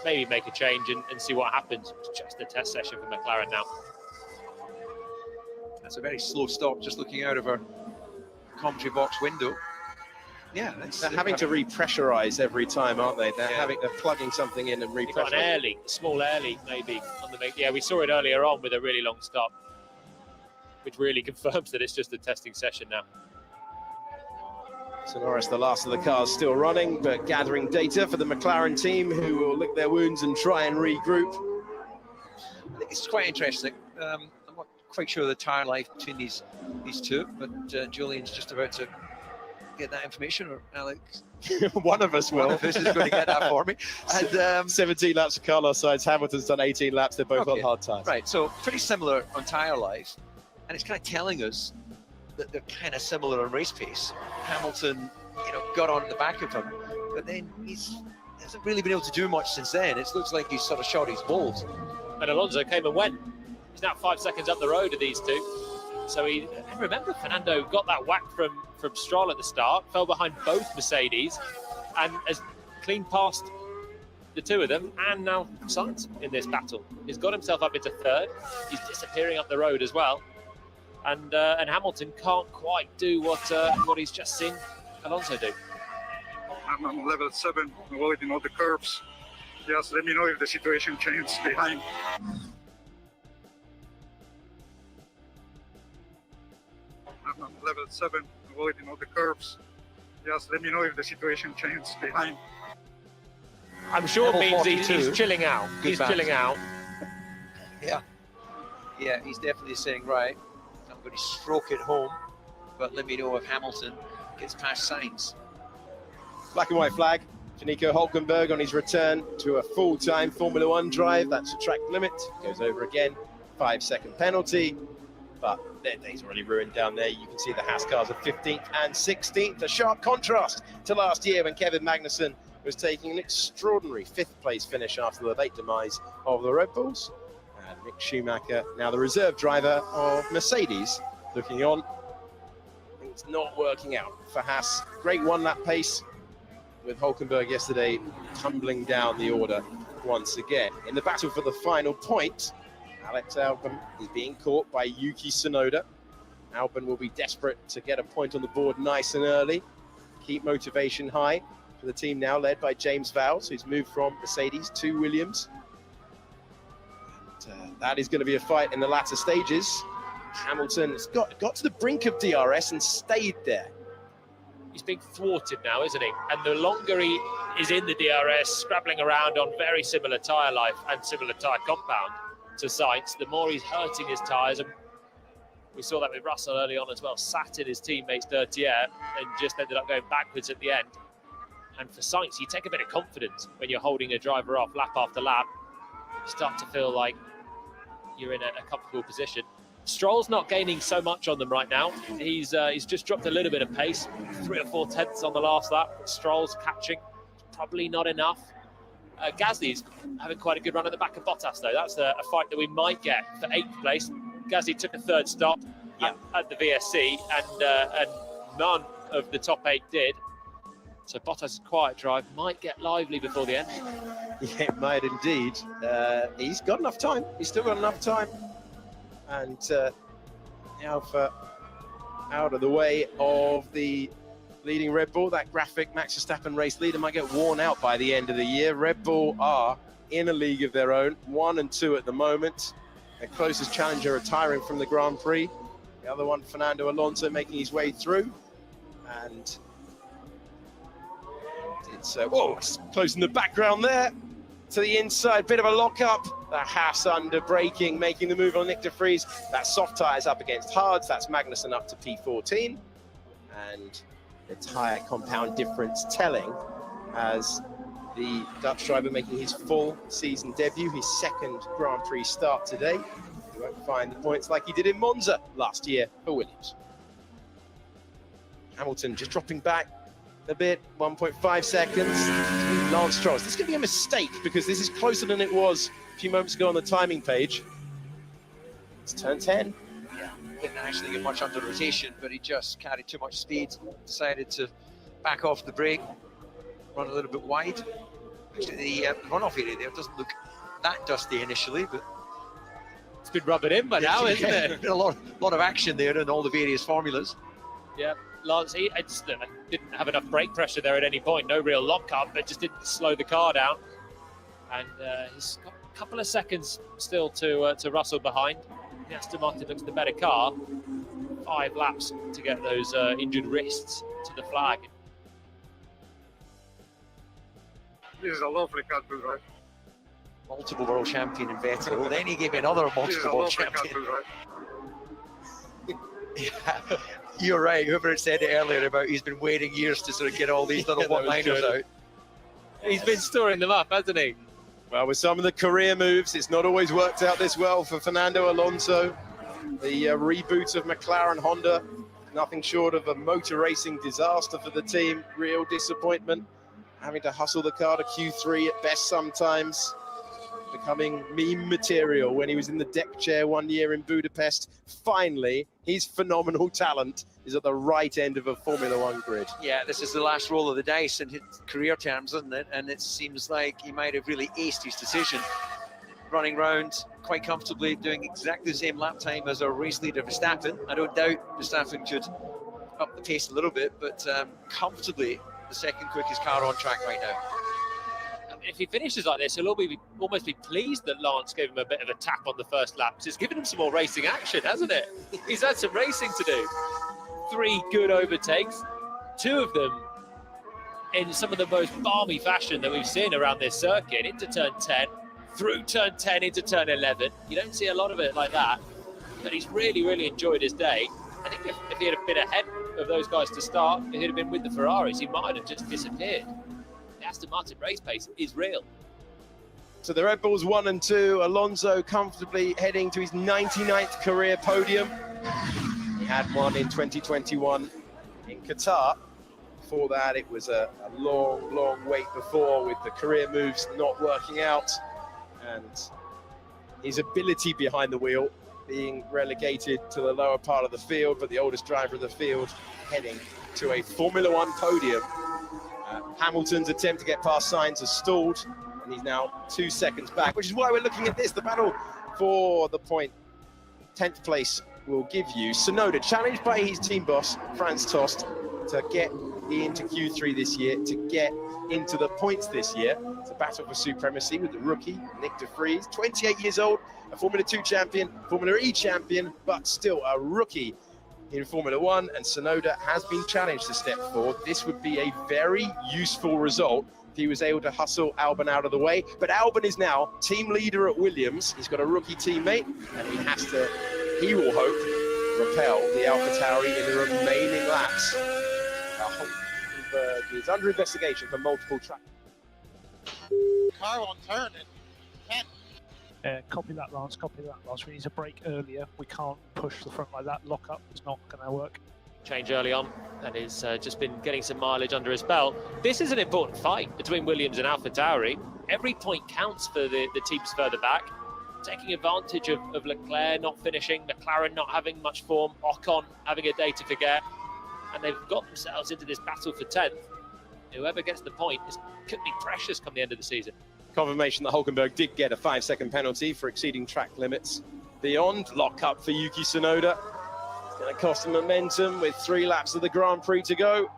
maybe make a change and see what happens. It's just a test session for McLaren now. That's a very slow stop, just looking out of our commentary box window. Yeah, they're having to repressurize every time, aren't they? They're plugging something in and You've got an repressurizing. air leak, a small air leak maybe on the yeah, we saw it earlier on with a really long stop, which really confirms that it's just a testing session now. So Norris, the last of the cars, still running, but gathering data for the McLaren team, who will lick their wounds and try and regroup. I think it's quite interesting. I'm not quite sure of the tyre life between these two, but Julian's just about to get that information, or Alex? One of us will. One of us is going to get that for me. And 17 laps of Carlos Sainz, Hamilton's done 18 laps, they're both on hard tyres. Right, so pretty similar on tyre life, and it's kind of telling us that they're kind of similar on race pace. Hamilton, got on at the back of him, but then he hasn't really been able to do much since then. It looks like he's sort of shot his balls. And Alonso came and went. He's now 5 seconds up the road of these two. So and remember, Fernando got that whack from Stroll at the start, fell behind both Mercedes, and has cleaned past the two of them, and now Sainz in this battle. He's got himself up into 3rd. He's disappearing up the road as well, and Hamilton can't quite do what he's just seen Alonso do. I'm on level 7, avoiding all the curves. Just let me know if the situation changes behind. I'm on level 7, avoiding all the curves. Just let me know if the situation changes behind. I'm sure it means he's chilling out. Good He's bounce. chilling out. Yeah, he's definitely saying, right, I'm going to stroke it home, but let me know if Hamilton gets past Sainz. Black and white flag for Nico Hülkenberg on his return to a full-time Formula One drive. That's a track limit. Goes over again. 5-second penalty. But their day's already ruined down there. You can see the Haas cars are 15th and 16th. A sharp contrast to last year when Kevin Magnussen was taking an extraordinary 5th place finish after the late demise of the Red Bulls. And Mick Schumacher, now the reserve driver of Mercedes, looking on. It's not working out for Haas. Great one-lap pace with Hülkenberg yesterday tumbling down the order once again. In the battle for the final point, Alex Albon is being caught by Yuki Tsunoda. Albon will be desperate to get a point on the board nice and early. Keep motivation high for the team now led by James Vowles, who's moved from Mercedes to Williams. And, that is going to be a fight in the latter stages. Hamilton's got to the brink of DRS and stayed there. He's being thwarted now, isn't he? And the longer he is in the DRS, scrabbling around on very similar tyre life and similar tyre compound to Sainz, the more he's hurting his tyres. And we saw that with Russell early on as well, sat in his teammate's dirty air and just ended up going backwards at the end. And for Sainz, you take a bit of confidence when you're holding a driver off lap after lap. You start to feel like you're in a comfortable position. Stroll's not gaining so much on them right now. He's just dropped a little bit of pace, 3 or 4 tenths on the last lap. Stroll's catching, probably not enough. Gasly's having quite a good run at the back of Bottas, though. That's a fight that we might get for 8th place. Gasly took a 3rd stop at the VSC, and none of the top 8 did. So Bottas' quiet drive might get lively before the end. Yeah, it might indeed. He's got enough time. He's still got enough time. And now for out of the way of the leading Red Bull. That graphic, Max Verstappen race leader, might get worn out by the end of the year. Red Bull are in a league of their own, 1 and 2 at the moment. Their closest challenger retiring from the Grand Prix. The other one, Fernando Alonso, making his way through. And it's, it's close in the background there. To the inside, bit of a lock-up. The Haas under braking, making the move on Nick de Vries. That soft tyres up against hards. That's Magnussen up to P14. And the tyre compound difference telling as the Dutch driver making his full season debut, his second Grand Prix start today. He won't find the points like he did in Monza last year for Williams. Hamilton just dropping back a bit, 1.5 seconds. Lance Stroll. This is going to be a mistake because this is closer than it was a few moments ago on the timing page. It's turn 10. Yeah, didn't actually get much under rotation, but he just carried too much speed, decided to back off the brake, run a little bit wide. Actually, the runoff area there doesn't look that dusty initially, but it's been rubbing in by now, isn't it? A lot of action there in all the various formulas. Yeah, Lance, he didn't have enough brake pressure there at any point. No real lock-up, but just didn't slow the car down. And he's got a couple of seconds still to Russell behind. The Aston Martin looks the better car. 5 laps to get those injured wrists to the flag. This is a lovely car to drive. Multiple world champion in Vettel. Then he gave me another multiple world champion. Yeah, you're right. Whoever had said it earlier about he's been waiting years to sort of get all these little one-liners out. He's been storing them up, hasn't he? Well, with some of the career moves, it's not always worked out this well for Fernando Alonso. The reboot of McLaren Honda, nothing short of a motor racing disaster for the team. Real disappointment. Having to hustle the car to Q3 at best sometimes. Becoming meme material when he was in the deck chair one year in Budapest. Finally, his phenomenal talent is at the right end of a Formula One grid. Yeah, this is the last roll of the dice in his career terms, isn't it? And it seems like he might have really aced his decision. Running round quite comfortably, doing exactly the same lap time as our race leader Verstappen. I don't doubt Verstappen could up the pace a little bit, but comfortably the second quickest car on track right now. If he finishes like this, he'll almost be pleased that Lance gave him a bit of a tap on the first lap. It's given him some more racing action, hasn't it? He's had some racing to do. 3 good overtakes, 2 of them in some of the most balmy fashion that we've seen around this circuit, into turn 10, through turn 10 into turn 11. You don't see a lot of it like that, but he's really, really enjoyed his day. I think if he had been ahead of those guys to start, if he'd have been with the Ferraris, he might have just disappeared. The Aston Martin race pace is real. So the Red Bulls 1 and 2, Alonso comfortably heading to his 99th career podium. He had one in 2021 in Qatar. Before that, it was a long, long wait before, with the career moves not working out. And his ability behind the wheel being relegated to the lower part of the field, but the oldest driver of the field heading to a Formula One podium. Hamilton's attempt to get past Sainz has stalled, and he's now 2 seconds back, which is why we're looking at this. The battle for the point, 10th place, will give you Tsunoda, challenged by his team boss, Franz Tost, to get into Q3 this year, to get into the points this year. It's a battle for supremacy with the rookie, Nick de Vries, 28 years old, a Formula 2 champion, Formula E champion, but still a rookie in Formula One, and Tsunoda has been challenged to step forward. This would be a very useful result if he was able to hustle Albon out of the way. But Albon is now team leader at Williams. He's got a rookie teammate, and he will hope, repel the AlphaTauri in the remaining laps. Hulkenberg is under investigation for multiple track. Car won't turn it. Can't. Copy that, Lance. Copy that, Lance. We need to brake earlier. We can't push the front like that. Lock up. It's not going to work. Change early on, and he's just been getting some mileage under his belt. This is an important fight between Williams and AlphaTauri. Every point counts for the teams further back. Taking advantage of Leclerc not finishing, McLaren not having much form, Ocon having a day to forget, and they've got themselves into this battle for 10th. Whoever gets the point could be precious come the end of the season. Confirmation that Hulkenberg did get a 5-second penalty for exceeding track limits. Beyond, lock up for Yuki Tsunoda. It's going to cost him momentum with 3 laps of the Grand Prix to go.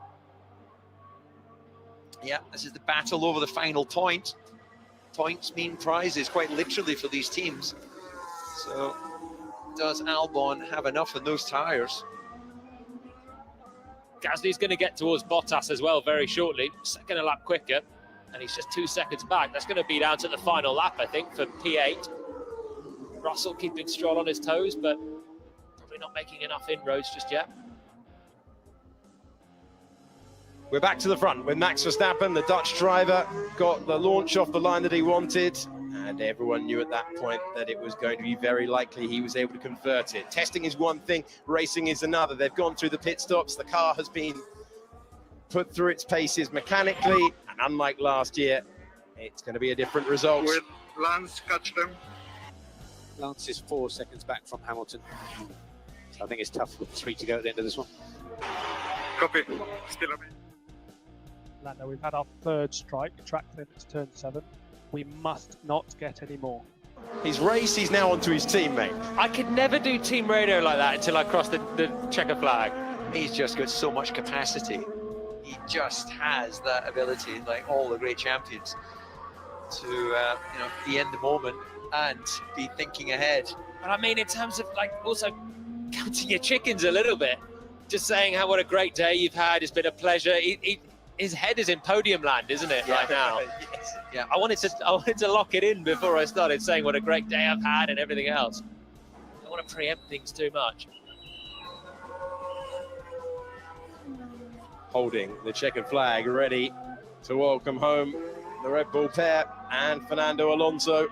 Yeah, this is the battle over the final point. points mean prizes, quite literally, for these teams. So, does Albon have enough in those tyres? Gasly's going to get towards Bottas as well very shortly, second a lap quicker, and he's just 2 seconds back. That's going to be down to the final lap, I think, for P8. Russell keeping Stroll on his toes, but probably not making enough inroads just yet. We're back to the front with Max Verstappen, the Dutch driver, got the launch off the line that he wanted, and everyone knew at that point that it was going to be very likely he was able to convert it. Testing is one thing, racing is another. They've gone through the pit stops, the car has been put through its paces mechanically, and unlike last year, it's going to be a different result. Will Lance catch them? Lance is 4 seconds back from Hamilton. So I think it's tough with 3 to go at the end of this one. Copy. Still a bit. Lando, we've had our 3rd strike, track limits turn 7. We must not get any more. His race, he's now onto his teammate. I could never do team radio like that until I crossed the checker flag. He's just got so much capacity. He just has that ability, like all the great champions, to be in the moment and be thinking ahead. But I mean, in terms of like also counting your chickens a little bit, just saying what a great day you've had. It's been a pleasure. His head is in podium land, isn't it, right now? Yes. Yeah. I wanted to lock it in before I started saying what a great day I've had and everything else. I don't want to preempt things too much. Holding the checkered flag, ready to welcome home the Red Bull pair and Fernando Alonso.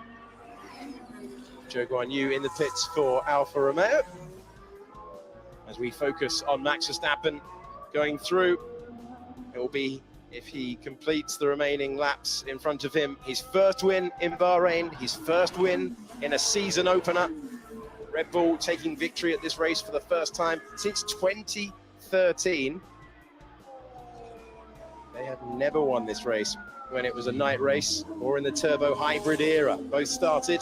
Zhou Guanyu in the pits for Alfa Romeo. As we focus on Max Verstappen going through, it will be, if he completes the remaining laps in front of him, his first win in Bahrain, his first win in a season opener. Red Bull taking victory at this race for the first time since 2013. They have never won this race when it was a night race or in the turbo hybrid era. Both started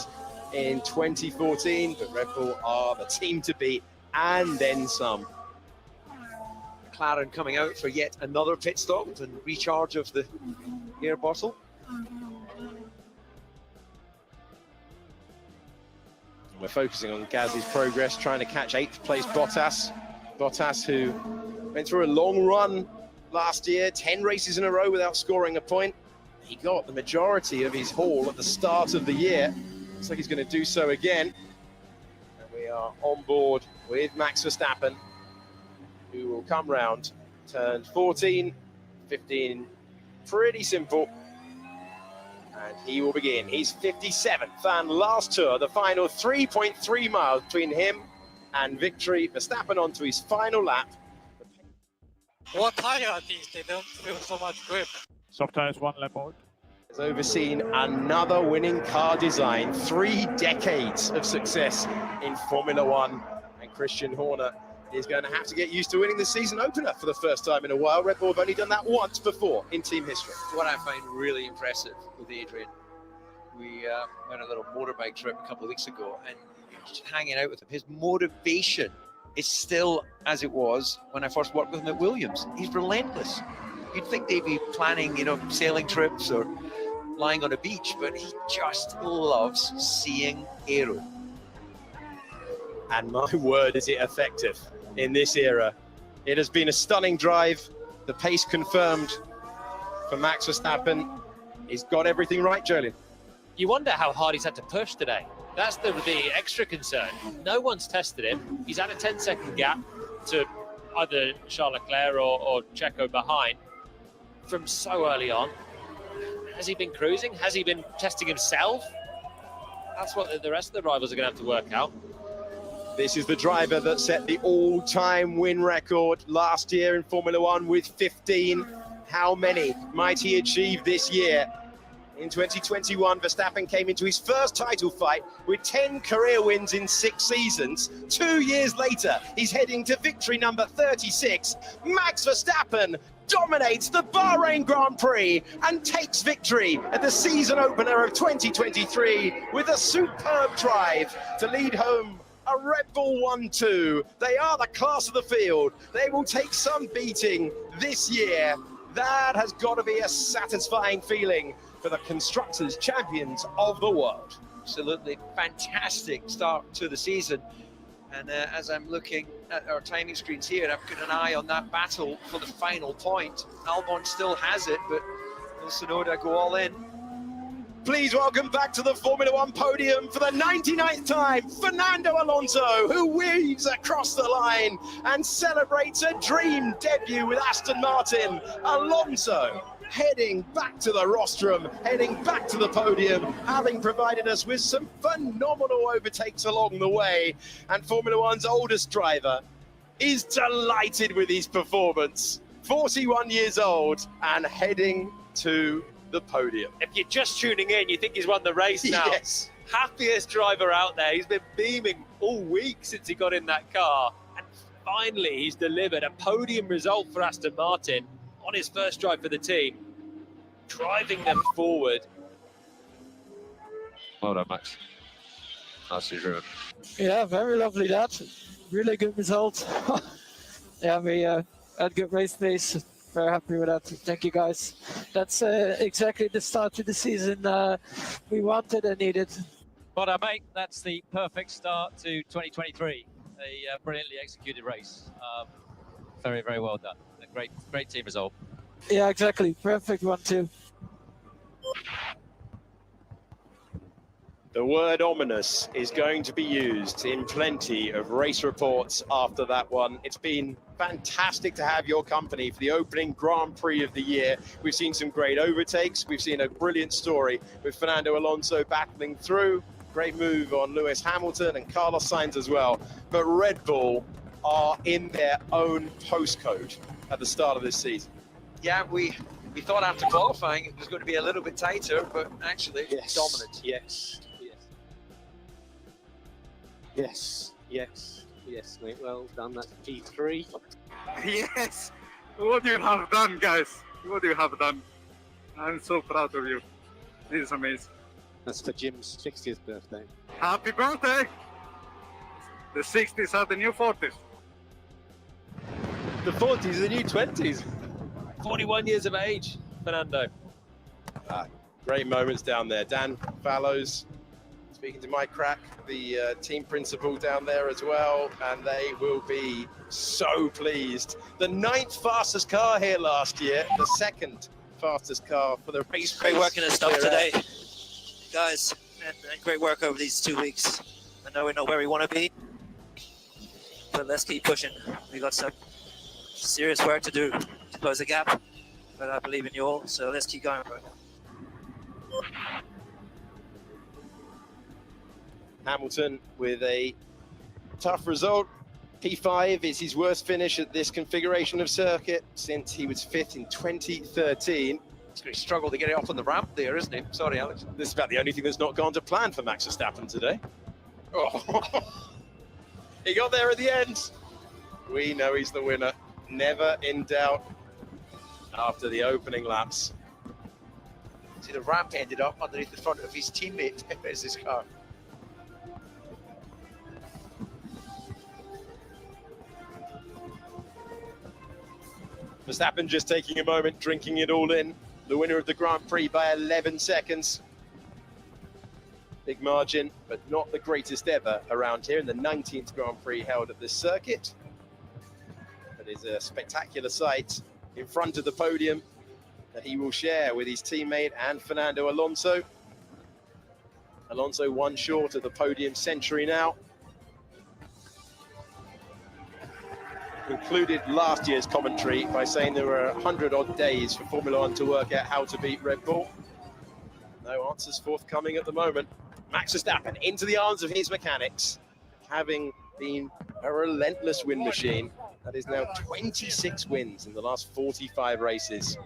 in 2014, but Red Bull are the team to beat and then some. McLaren coming out for yet another pit stop and recharge of the air bottle. We're focusing on Gasly's progress, trying to catch 8th place Bottas. Bottas, who went through a long run last year, 10 races in a row without scoring a point. He got the majority of his haul at the start of the year. Looks like he's going to do so again. And we are on board with Max Verstappen, who will come round, turn 14, 15, pretty simple. And he will begin his 57th and last tour, the final 3.3 miles between him and victory. Verstappen onto his final lap. What tire are these? They don't feel so much grip. Soft tires, 1 lap board. Has overseen another winning car design, 3 decades of success in Formula One, and Christian Horner is going to have to get used to winning the season opener for the first time in a while. Red Bull have only done that once before in team history. What I find really impressive with Adrian, we went on a little motorbike trip a couple of weeks ago, and just hanging out with him, his motivation is still as it was when I first worked with him at Williams. He's relentless. You'd think they'd be planning, sailing trips or lying on a beach, but he just loves seeing aero. And my word, is it effective in this era. It has been a stunning drive. The pace confirmed for Max Verstappen. He's got everything right, Jolien. You wonder how hard he's had to push today. That's the extra concern. No one's tested him. He's had a 10-second gap to either Charles Leclerc or Checo behind from so early on. Has he been cruising? Has he been testing himself? That's what the rest of the rivals are going to have to work out. This is the driver that set the all-time win record last year in Formula One with 15. How many might he achieve this year? In 2021, Verstappen came into his first title fight with 10 career wins in 6 seasons. 2 years later, he's heading to victory number 36. Max Verstappen dominates the Bahrain Grand Prix and takes victory at the season opener of 2023 with a superb drive to lead home a Red Bull 1-2. They are the class of the field. They will take some beating this year. That has got to be a satisfying feeling for the Constructors' Champions of the World. Absolutely fantastic start to the season. And as I'm looking at our timing screens here, I've got an eye on that battle for the final point. Albon still has it, but will Tsunoda go all in? Please welcome back to the Formula One podium for the 99th time, Fernando Alonso, who weaves across the line and celebrates a dream debut with Aston Martin. Alonso heading back to the rostrum, heading back to the podium, having provided us with some phenomenal overtakes along the way. And Formula One's oldest driver is delighted with his performance. 41 years old and heading to the podium. If you're just tuning in, you think he's won the race now. Yes. Happiest driver out there. He's been beaming all week since he got in that car. And finally, he's delivered a podium result for Aston Martin on his first drive for the team, driving them forward. Well done, Max. Nicely driven. Yeah, very lovely that. Really good result. Yeah, we had good race pace. Very happy with that. Thank you, guys. That's exactly the start to the season we wanted and needed. Well done, mate. That's the perfect start to 2023. A brilliantly executed race. Very, very well done. A great team result. Yeah, exactly. Perfect one, too. The word ominous is going to be used in plenty of race reports after that one. It's been fantastic to have your company for the opening Grand Prix of the year. We've seen some great overtakes. We've seen a brilliant story with Fernando Alonso battling through. Great move on Lewis Hamilton and Carlos Sainz as well. But Red Bull are in their own postcode at the start of this season. Yeah, we thought after qualifying it was going to be a little bit tighter, but actually dominant. Yes. Yes, mate. Well done. That's P3. Yes! What you have done, guys? What you have done? I'm so proud of you. This is amazing. That's for Jim's 60th birthday. Happy birthday! The 60s are the new 40s. The 40s are the new 20s. 41 years of age, Fernando. Great moments down there. Dan Fallows speaking to Mike Crack, the team principal down there as well, and they will be so pleased. The 9th fastest car here last year, the 2nd fastest car for the race. Great work in the stuff today, guys, and great work over these 2 weeks. I know we know where we want to be, but let's keep pushing. We got some serious work to do to close the gap, but I believe in you all, so let's keep going, bro. Hamilton with a tough result. P5 is his worst finish at this configuration of circuit since he was 5th in 2013. He's going to struggle to get it off on the ramp there, isn't he? Sorry, Alex. This is about the only thing that's not gone to plan for Max Verstappen today. Oh. He got there at the end. We know he's the winner. Never in doubt after the opening laps. See, the ramp ended up underneath the front of his teammate. There's his car. Verstappen just taking a moment, drinking it all in. The winner of the Grand Prix by 11 seconds. Big margin, but not the greatest ever around here in the 19th Grand Prix held at this circuit. It is a spectacular sight in front of the podium that he will share with his teammate and Fernando Alonso. Alonso one short of the podium century now. Concluded last year's commentary by saying there were 100-odd days for Formula One to work out how to beat Red Bull. No answers forthcoming at the moment. Max Verstappen into the arms of his mechanics, having been a relentless win machine. That is now 26 wins in the last 45 races.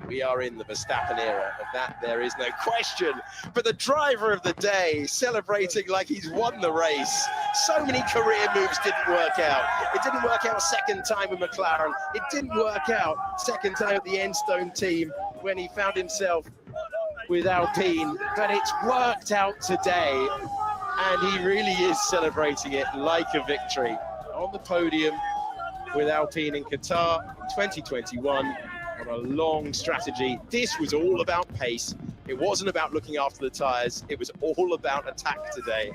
We are in the Verstappen era. Of that, there is no question. But the driver of the day, celebrating like he's won the race. So many career moves didn't work out. It didn't work out second time with McLaren. It didn't work out second time at the Enstone team when he found himself with Alpine. But it's worked out today. And he really is celebrating it like a victory. On the podium with Alpine in Qatar 2021. On a long strategy. This was all about pace. It wasn't about looking after the tyres. It was all about attack today.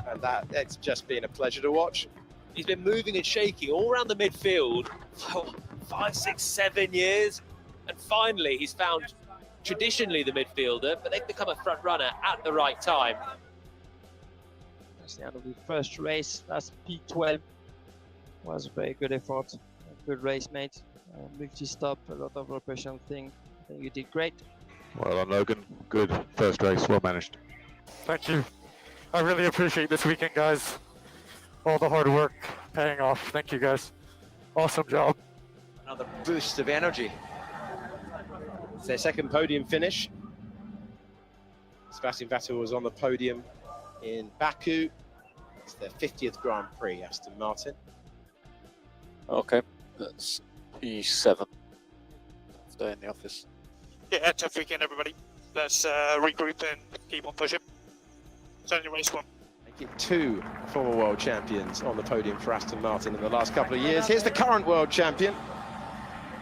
And it's just been a pleasure to watch. He's been moving and shaking all around the midfield for 5, 6, 7 years. And finally, he's found traditionally the midfielder, but they've become a front runner at the right time. That's the end of the first race. That's P12. Was a very good effort. A good race, mate. Multi-stop, a lot of operational thing. I think you did great. Well done, Logan. Good first race. Well managed. Thank you. I really appreciate this weekend, guys. All the hard work paying off. Thank you, guys. Awesome job. Another boost of energy. It's their second podium finish. Sebastian Vettel was on the podium in Baku. It's their 50th Grand Prix, Aston Martin. Okay, that's P7. Stay in the office. Yeah, tough weekend, everybody. Let's regroup and keep on pushing. It's only race one. Making 2 former world champions on the podium for Aston Martin in the last couple of years. Here's the current world champion.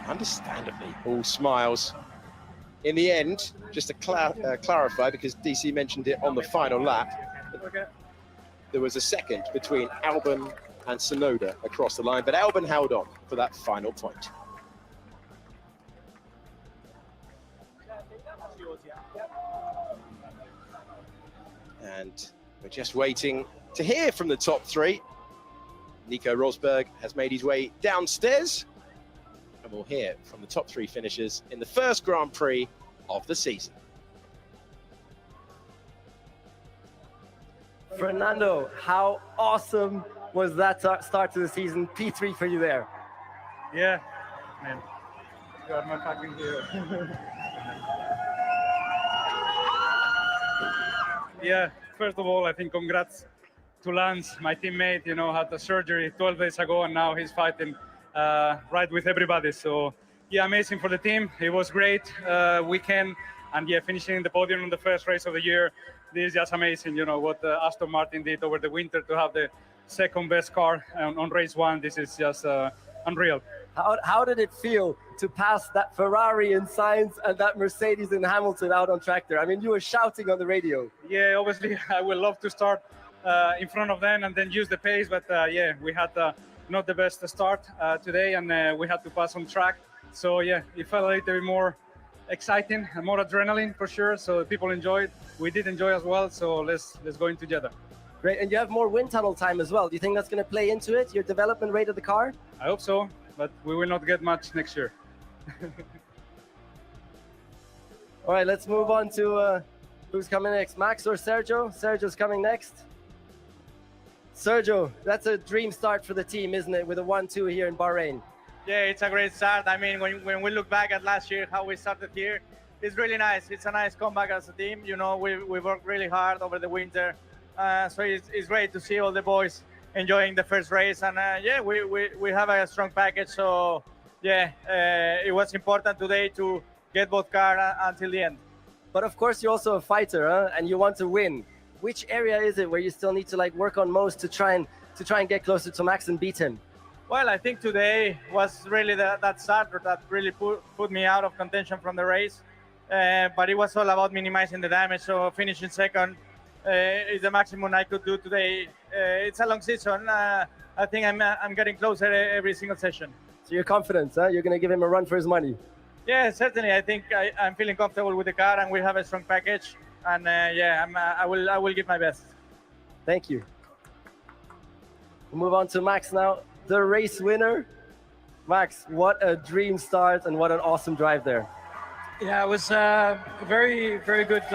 Understandably, all smiles. In the end, just to clarify, because DC mentioned it on the final lap, there was a second between Albon and Tsunoda across the line, but Albon held on for that final point. And we're just waiting to hear from the top 3. Nico Rosberg has made his way downstairs, and we'll hear from the top 3 finishers in the first Grand Prix of the season. Fernando, how awesome was that start to the season? P3 for you there. Yeah, man, you are my fucking hero. Yeah, first of all, I think congrats to Lance, my teammate. You know, had a surgery 12 days ago, and now he's fighting right with everybody. So yeah, amazing for the team. It was great weekend, and yeah, finishing the podium on the first race of the year. This is just amazing. You know what Aston Martin did over the winter to have the second best car on race 1. This is just unreal. How did it feel to pass that Ferrari in Sainz and that Mercedes in Hamilton out on track there? I mean, you were shouting on the radio. Yeah, obviously, I would love to start in front of them and then use the pace, but yeah, we had not the best start today, and we had to pass on track. So yeah, it felt a little bit more exciting and more adrenaline for sure. So people enjoyed. We did enjoy as well. So let's go into Jeddah. Great, and you have more wind tunnel time as well. Do you think that's going to play into it, your development rate of the car? I hope so, but we will not get much next year. All right, let's move on to who's coming next, Max or Sergio? Sergio's coming next. Sergio, that's a dream start for the team, isn't it, with a 1-2 here in Bahrain? Yeah, it's a great start. I mean, when we look back at last year, how we started here, it's really nice. It's a nice comeback as a team. You know, we worked really hard over the winter. So it's great to see all the boys enjoying the first race. And yeah, we have a strong package. So yeah, it was important today to get both cars until the end. But of course, you're also a fighter, huh? And you want to win. Which area is it where you still need to like work on most to try and get closer to Max and beat him? Well, I think today was really that start that really put me out of contention from the race. But it was all about minimizing the damage. So finishing second is the maximum I could do today. It's a long season. I think I'm getting closer every single session. So you're confident, huh? You're going to give him a run for his money? Yeah, certainly. I think I'm feeling comfortable with the car, and we have a strong package. And yeah, I will give my best. Thank you. We'll move on to Max now, the race winner. Max, what a dream start and what an awesome drive there. Yeah, it was very, very good